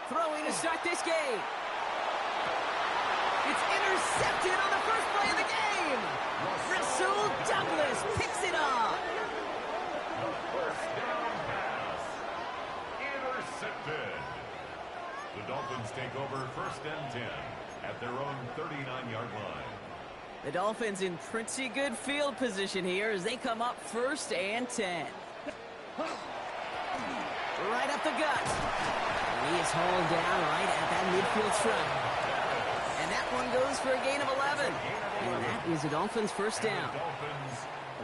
I: Throwing to start this game. It's intercepted on the first play of the game. Rasul Douglas picks it up.
E: First down pass. Intercepted. The Dolphins take over 1st and 10 at their own 39-yard line.
I: The Dolphins in pretty good field position here as they come up 1st and 10. Right up the gut. And he is hauled down right at that midfield stripe. And that one goes for a gain of 11. And that is the Dolphins' 1st down.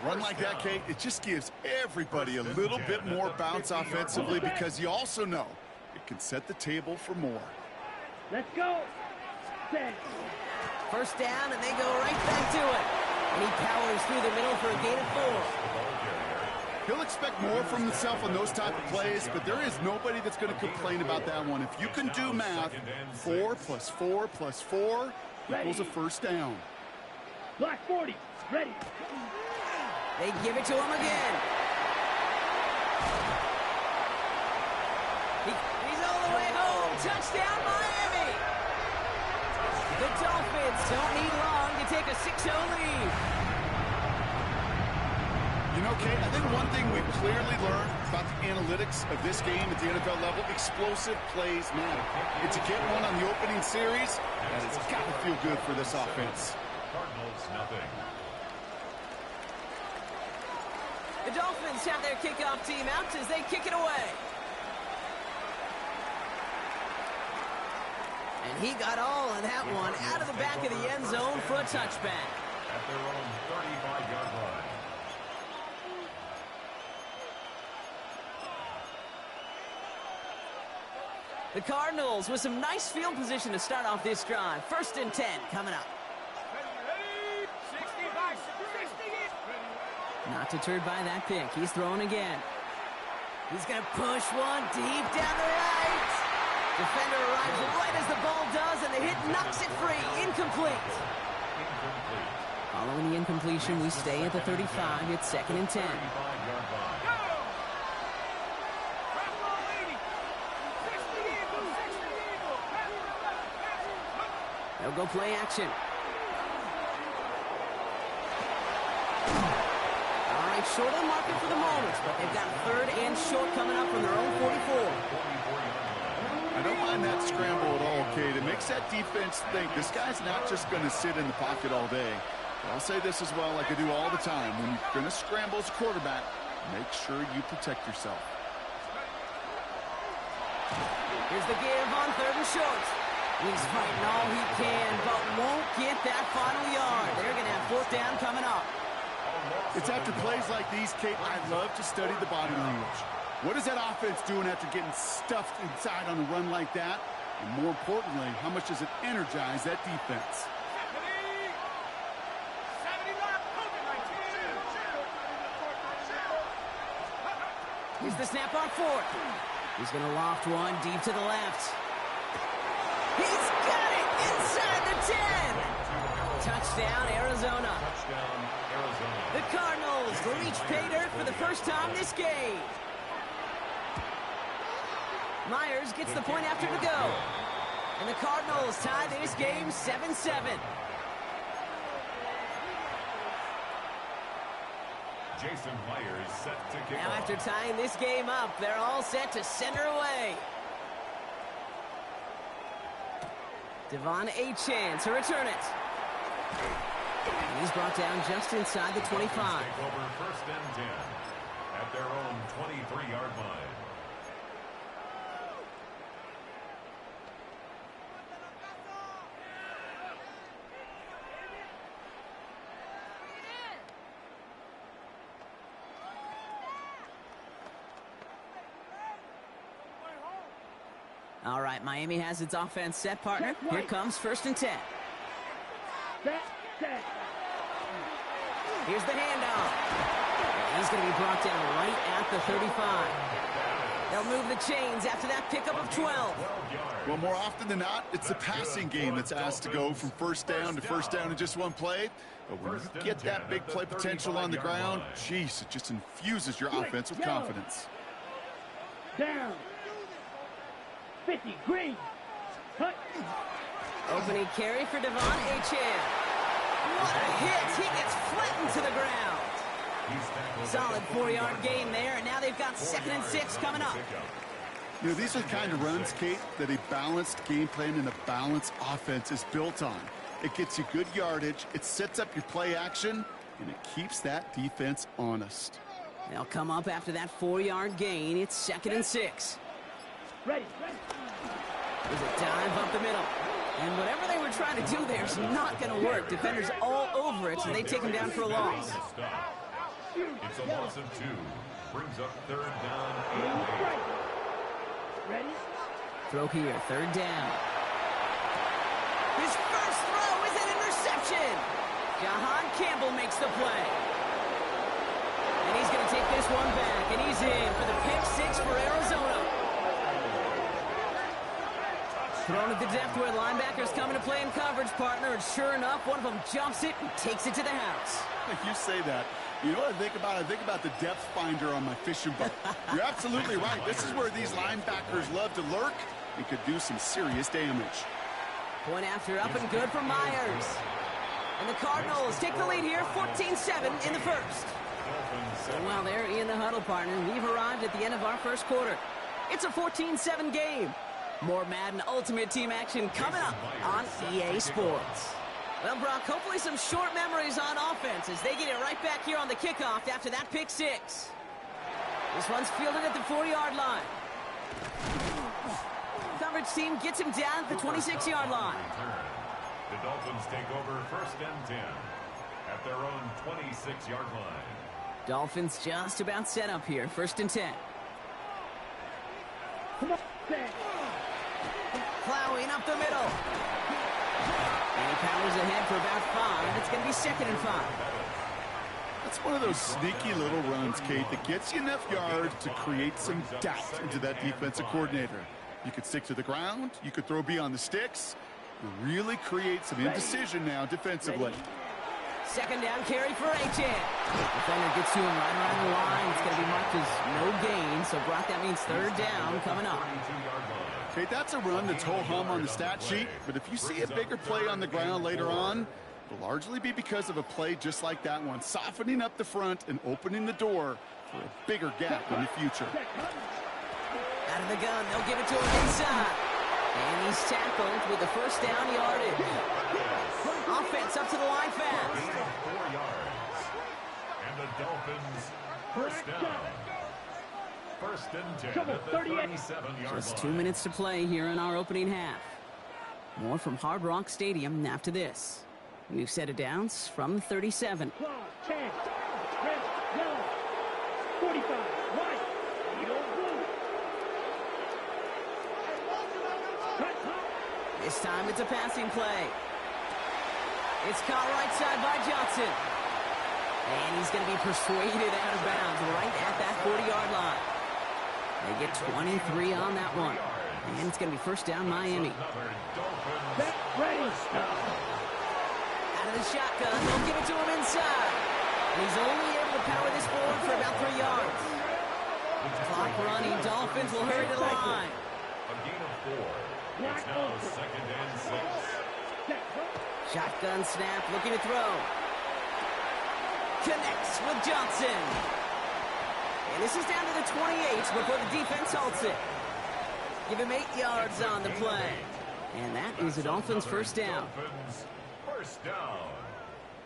J: A run like that, Kate, it just gives everybody a little bit more bounce offensively because you also know it can set the table for more.
C: Let's go. 10.
I: 1st down, and they go right back to it. And he powers through the middle for a gain of 4.
J: He'll expect more from himself on those type of plays, but there is nobody that's going to complain about that one. If you can do math, 4 plus 4 plus 4 equals a 1st down.
C: Black 40. Ready.
I: They give it to him again. He's all the way home. Touchdown, Miami. The Dolphins don't need long to take a 6-0 lead.
J: You know, Kate, I think one thing we've clearly learned about the analytics of this game at the NFL level, explosive plays matter. And to get one on the opening series, that has got to feel good for this offense.
E: Cardinals, nothing.
I: The Dolphins have their kickoff team out as they kick it away. And he got all of that one out of the back of the end zone for a touchback.
E: At their own 35-yard line.
I: The Cardinals with some nice field position to start off this drive. 1st and 10 coming up. Not deterred by that pick. He's throwing again. He's going to push one deep down the right. Defender arrives right as the ball does, and the hit knocks it free. Incomplete. Following the incompletion, we stay at the 35. It's 2nd and 10. They'll go play action. All right, short on market for the moment, but they've got 3rd and short coming up from their own 44.
J: I don't mind that scramble at all, Kate. It makes that defense think this guy's not just going to sit in the pocket all day. But I'll say this as well, like I do all the time. When you're going to scramble as a quarterback, make sure you protect yourself.
I: Here's the give on 3rd and short. He's fighting all he can, but won't get that final yard. They're going to have 4th down coming up.
J: It's after plays like these, Kate, I love to study the body language. What is that offense doing after getting stuffed inside on a run like that? And more importantly, how much does it energize that defense?
I: Here's the snap on 4th. He's going to loft one deep to the left. He's got it inside the 10. Touchdown, Arizona.
E: Touchdown, Arizona.
I: The Cardinals reach pay dirt for the first time this game. Myers gets the point after to go. And the Cardinals tie this game 7-7.
E: Jason Myers set to kick
I: Now
E: off.
I: after tying this game up, they're all set to send her away. Devon Achane to return it. And he's brought down just inside the 25.
E: Take over first and 10 at their own 23-yard line.
I: All right, Miami has its offense set, partner. Here comes first and 10. Here's the handoff. He's going to be brought down right at the 35. They'll move the chains after that pickup of 12.
J: Well, more often than not, it's the passing game that's asked to go from first down to first down in just one play. But when you get that big play potential on the ground, geez, it just infuses your offense with confidence.
C: Down. 50, green. Cut.
I: Opening carry for Devon Achane. What a hit. He gets flattened to the ground. Solid 4-yard gain there, and now they've got 2nd and 6 coming up.
J: You know, these are the kind of runs, Kate, that a balanced game plan and a balanced offense is built on. It gets you good yardage, it sets up your play action, and it keeps that defense honest.
I: They'll come up after that 4-yard gain. It's 2nd and 6.
C: Ready.
I: There's a dive up the middle. And whatever they were trying to do there is not going to work. Defenders all over it, so they take him down for a loss.
E: It's a loss of 2. Brings up 3rd down and 8.
C: Ready?
I: Throw here, 3rd down. His first throw is an interception. Jahan Campbell makes the play. And he's going to take this one back, and he's in for the pick 6 for Arizona. Thrown at the depth where linebackers come into play in coverage, partner, and sure enough, one of them jumps it and takes it to the house.
J: You say that. You know what I think about? I think about the depth finder on my fishing boat. You're absolutely right. This is where these linebackers love to lurk and could do some serious damage.
I: Point after up and good for Myers. And the Cardinals take the lead here, 14-7 in the first. So while they're in the huddle, partner, we've arrived at the end of our first quarter. It's a 14-7 game. More Madden Ultimate Team action coming up on EA Sports. Well, Brock, hopefully some short memories on offense as they get it right back here on the kickoff after that pick 6. This one's fielded at the 4-yard line. Coverage team gets him down at the 26-yard line.
E: The Dolphins take over first and 10 at their own 26-yard line.
I: Dolphins just about set up here, 1st and 10.
C: Come on,
I: plowing up the middle. And he powers ahead for about 5. It's going to be 2nd and 5.
J: That's one of those sneaky little runs, Kate, that gets you enough yards to create some doubt into that defensive coordinator. You could stick to the ground. You could throw beyond the sticks. You really create some indecision now defensively.
I: 2nd down carry for Achane. Defender gets to him right around the line. It's going to be marked as no gain. So, Brock, that means 3rd down coming up.
J: Okay, that's a run that's ho-hum on the stat sheet, but if you see a bigger play on the ground later on, it'll largely be because of a play just like that one, softening up the front and opening the door for a bigger gap in the future.
I: Out of the gun, they'll give it to him inside. And he's tackled with the 1st down yardage. Offense up to the line fast.
E: 4 yards. And the Dolphins first down. 1st and 10 at the 37-yard line.
I: Just 2 minutes to play here in our opening half. More from Hard Rock Stadium after this. New set of downs from 37.
C: 10, red, yellow, 45, white, yellow, blue.
I: This time it's a passing play. It's caught right side by Johnson. And he's going to be persuaded out of bounds right at that 40-yard line. They get 23 on that one. And it's going to be 1st down Miami.
C: Ready.
I: Out of the shotgun, they'll give it to him inside. And he's only able to power this forward for about 3 yards. Clock running, Dolphins will hurry to the line.
E: A gain of 4. It's now 2nd and 6.
I: Shotgun snap, looking to throw. connects with Johnson. And this is down to the 28 before the defense halts it. Give him 8 yards on the play. And that is a Dolphins first down.
E: Dolphins first down.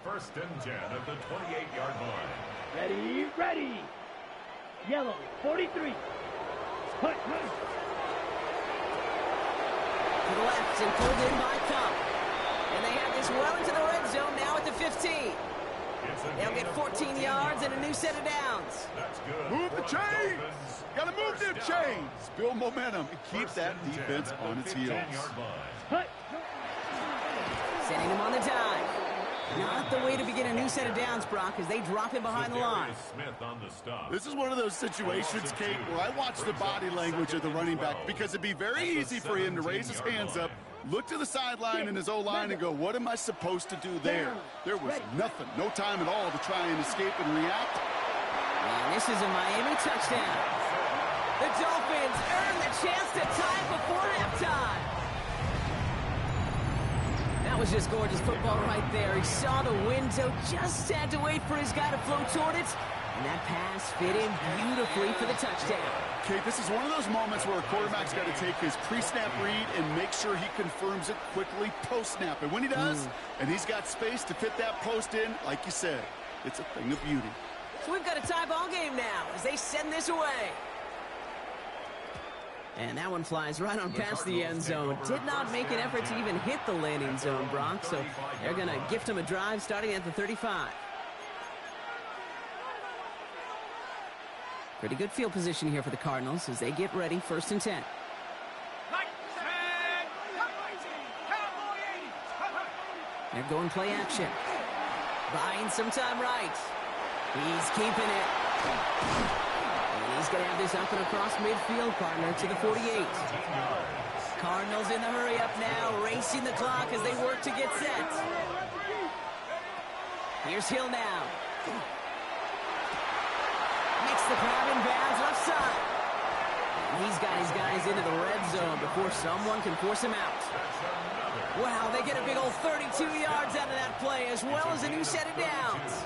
E: First and 10 at the 28-yard line.
C: Ready, ready. Yellow, 43. Hut.
I: To the left and pulled in by Cup. And they have this well into the red zone now at the 15. They'll get 14 yards and a new set of downs.
E: That's good.
J: Move the chains. Got to move them chains. Build momentum and keep that defense on its heels.
I: Sending him on the dive. Not the way to begin a new set of downs, Brock, as they drop him behind the line.
J: This is one of those situations, Kate, where I watch the body language of the running back because it'd be very easy for him to raise his hands up, look to the sideline in his O-line and go, what am I supposed to do there? There was nothing, no time at all to try and escape and react.
I: And this is a Miami touchdown. The Dolphins earn the chance to tie it before halftime. That was just gorgeous football right there. He saw the window, just had to wait for his guy to float toward it. And that pass fit in beautifully for the touchdown.
J: Kate, this is one of those moments where a quarterback's got to take his pre-snap read and make sure he confirms it quickly post-snap. And when he does, and he's got space to fit that post in, like you said, it's a thing of beauty.
I: So we've got a tie ball game now as they send this away. And that one flies right on past the end zone. Did not make an effort to even hit the landing zone, Brock. So they're going to gift him a drive starting at the 35. Pretty good field position here for the Cardinals as they get ready, first and 10. They're going play action. Buying some time right. He's keeping it. And he's going to have this up and across midfield, partner, to the 48. Cardinals in the hurry up now, racing the clock as they work to get set. Here's Hill now. Makes the grab in bounds left side. And he's got his guys into the red zone before someone can force him out. Wow, they get a big old 32 yards out of that play, as well as a new set of downs.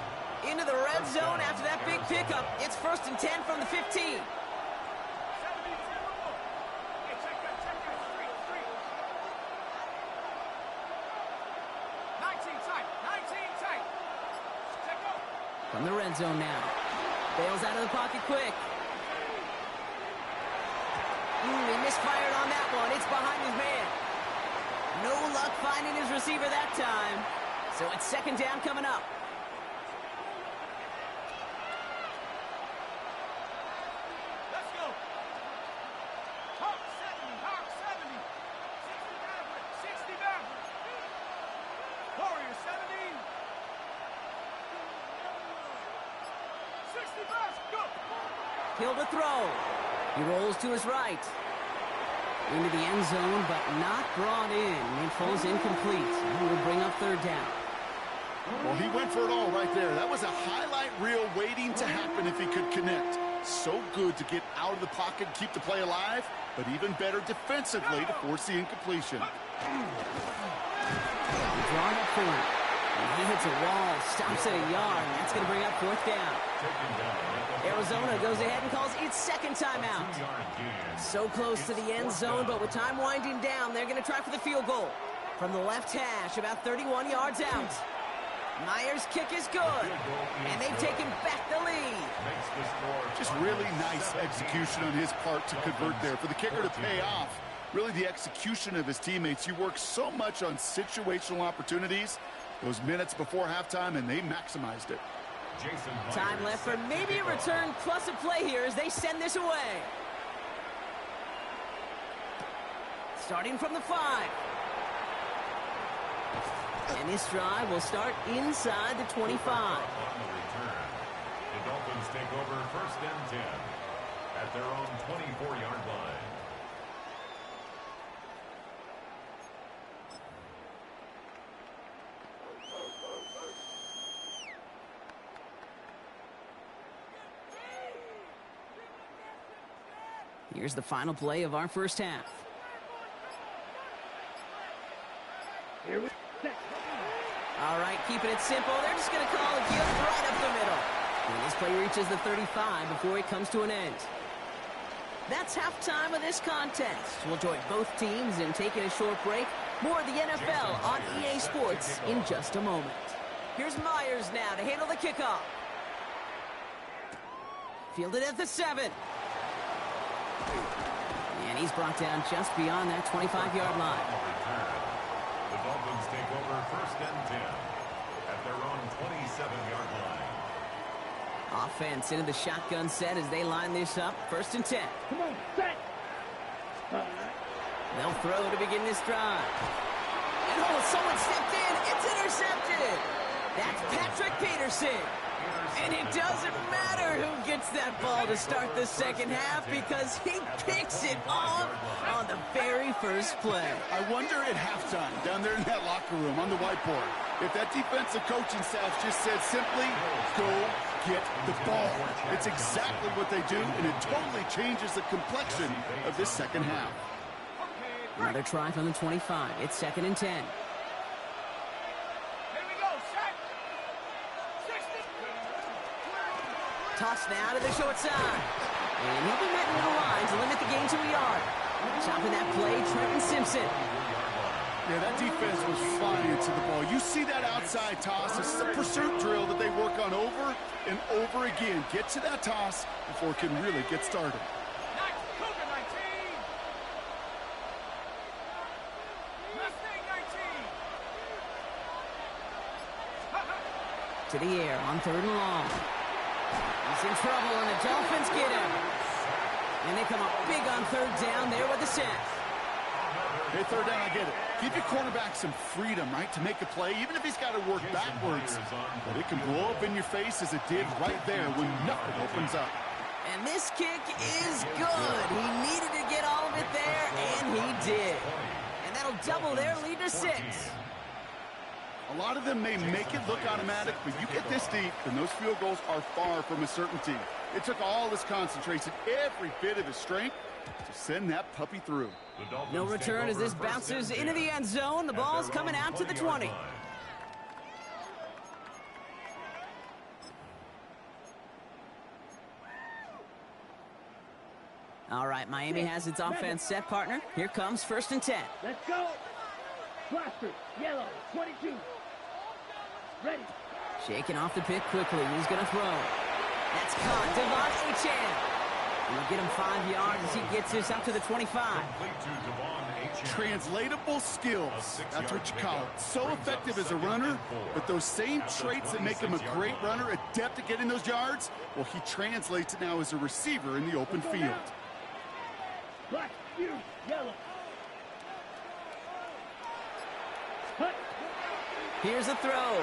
I: Into the red zone after that big pickup. It's first and 10 from the 15. From the red zone now. Bails out of the pocket quick. He misfired on that one. It's behind his man. No luck finding his receiver that time. So it's second down coming up.
C: Let's go. Hawk 70, Hawk 70. 60 Maverick. Warrior 70. 60 Bass, go.
I: Hill to throw. He rolls to his right. Into the end zone, but not brought in. It falls incomplete. He will bring up third down.
J: Well, he went for it all right there. That was a highlight reel waiting to happen if he could connect. So good to get out of the pocket and keep the play alive, but even better defensively to force the incompletion.
I: Drawn up for him. And he hits a wall, stops at a yard, and that's going to bring up fourth down. Arizona goes ahead and calls its second timeout. So close to the end zone, but with time winding down, they're going to try for the field goal. From the left hash, about 31 yards out. Myers' kick is good, and they've taken back the lead.
J: Just really nice execution on his part to convert there. For the kicker to pay off, really the execution of his teammates. You work so much on situational opportunities those minutes before halftime, and they maximized it.
I: Time left for maybe a return plus a play here as they send this away. Starting from the 5. And this drive will start inside the 25.
E: The Dolphins take over first and 10 at their own 24-yard line.
I: Here's the final play of our first half. All right, keeping it simple. They're just going to call a gift right up the middle. And this play reaches the 35 before it comes to an end. That's halftime of this contest. We'll join both teams in taking a short break. More of the NFL on EA Sports in just a moment. Here's Myers now to handle the kickoff. Fielded at the 7. And he's brought down just beyond that 25-yard line.
E: The Dolphins take over 1st and 10 at their own 27-yard line.
I: Offense into the shotgun set as they line this up. 1st and 10.
C: Come on, set.
I: They'll throw to begin this drive. And someone stepped in. It's intercepted. That's Patrick Peterson. And it doesn't matter who gets that ball to start the second half because he picks it off on the very first play.
J: I wonder at halftime, down there in that locker room on the whiteboard, if that defensive coaching staff just said simply, go get the ball. It's exactly what they do, and it totally changes the complexion of this second half.
I: Another try from the 25. It's 2nd and 10.
C: Here we go, set. 60.
I: Toss now to the short side. And he'll be met near the line to limit the gain to a yard. Chopping that play, Trenton Simpson.
J: Yeah, that defense was flying to the ball. You see that outside toss. This is a pursuit drill that they work on over and over again. Get to that toss before it can really get started.
I: To the air on 3rd and long. He's in trouble, and the Dolphins get him. And they come up big on 3rd down there with the sack.
J: Hey, 3rd down, I get it. Give your quarterback some freedom, right, to make a play, even if he's got to work backwards. But it can blow up in your face as it did right there when nothing opens up.
I: And this kick is good. He needed to get all of it there, and he did. And that'll double their lead to 6.
J: A lot of them may make it look automatic, but you get this deep, and those field goals are far from a certainty. It took all his concentration, every bit of his strength, to send that puppy through.
I: No return as this bounces into the end zone. The ball's coming out to the 20. All right, Miami has its offense set, partner. Here comes 1st and 10.
C: Let's go. Blaster, yellow, 22. Ready.
I: Shaking off the pick quickly. He's going to throw. That's caught. Devon Achane. He'll get him 5 yards as he gets this up to the 25.
J: Translatable skills. That's what you call it. So effective as a runner, but those same traits that make him a great runner, adept at getting those yards, well, he translates it now as a receiver in the open field.
C: Black, you, yellow.
I: Here's a throw.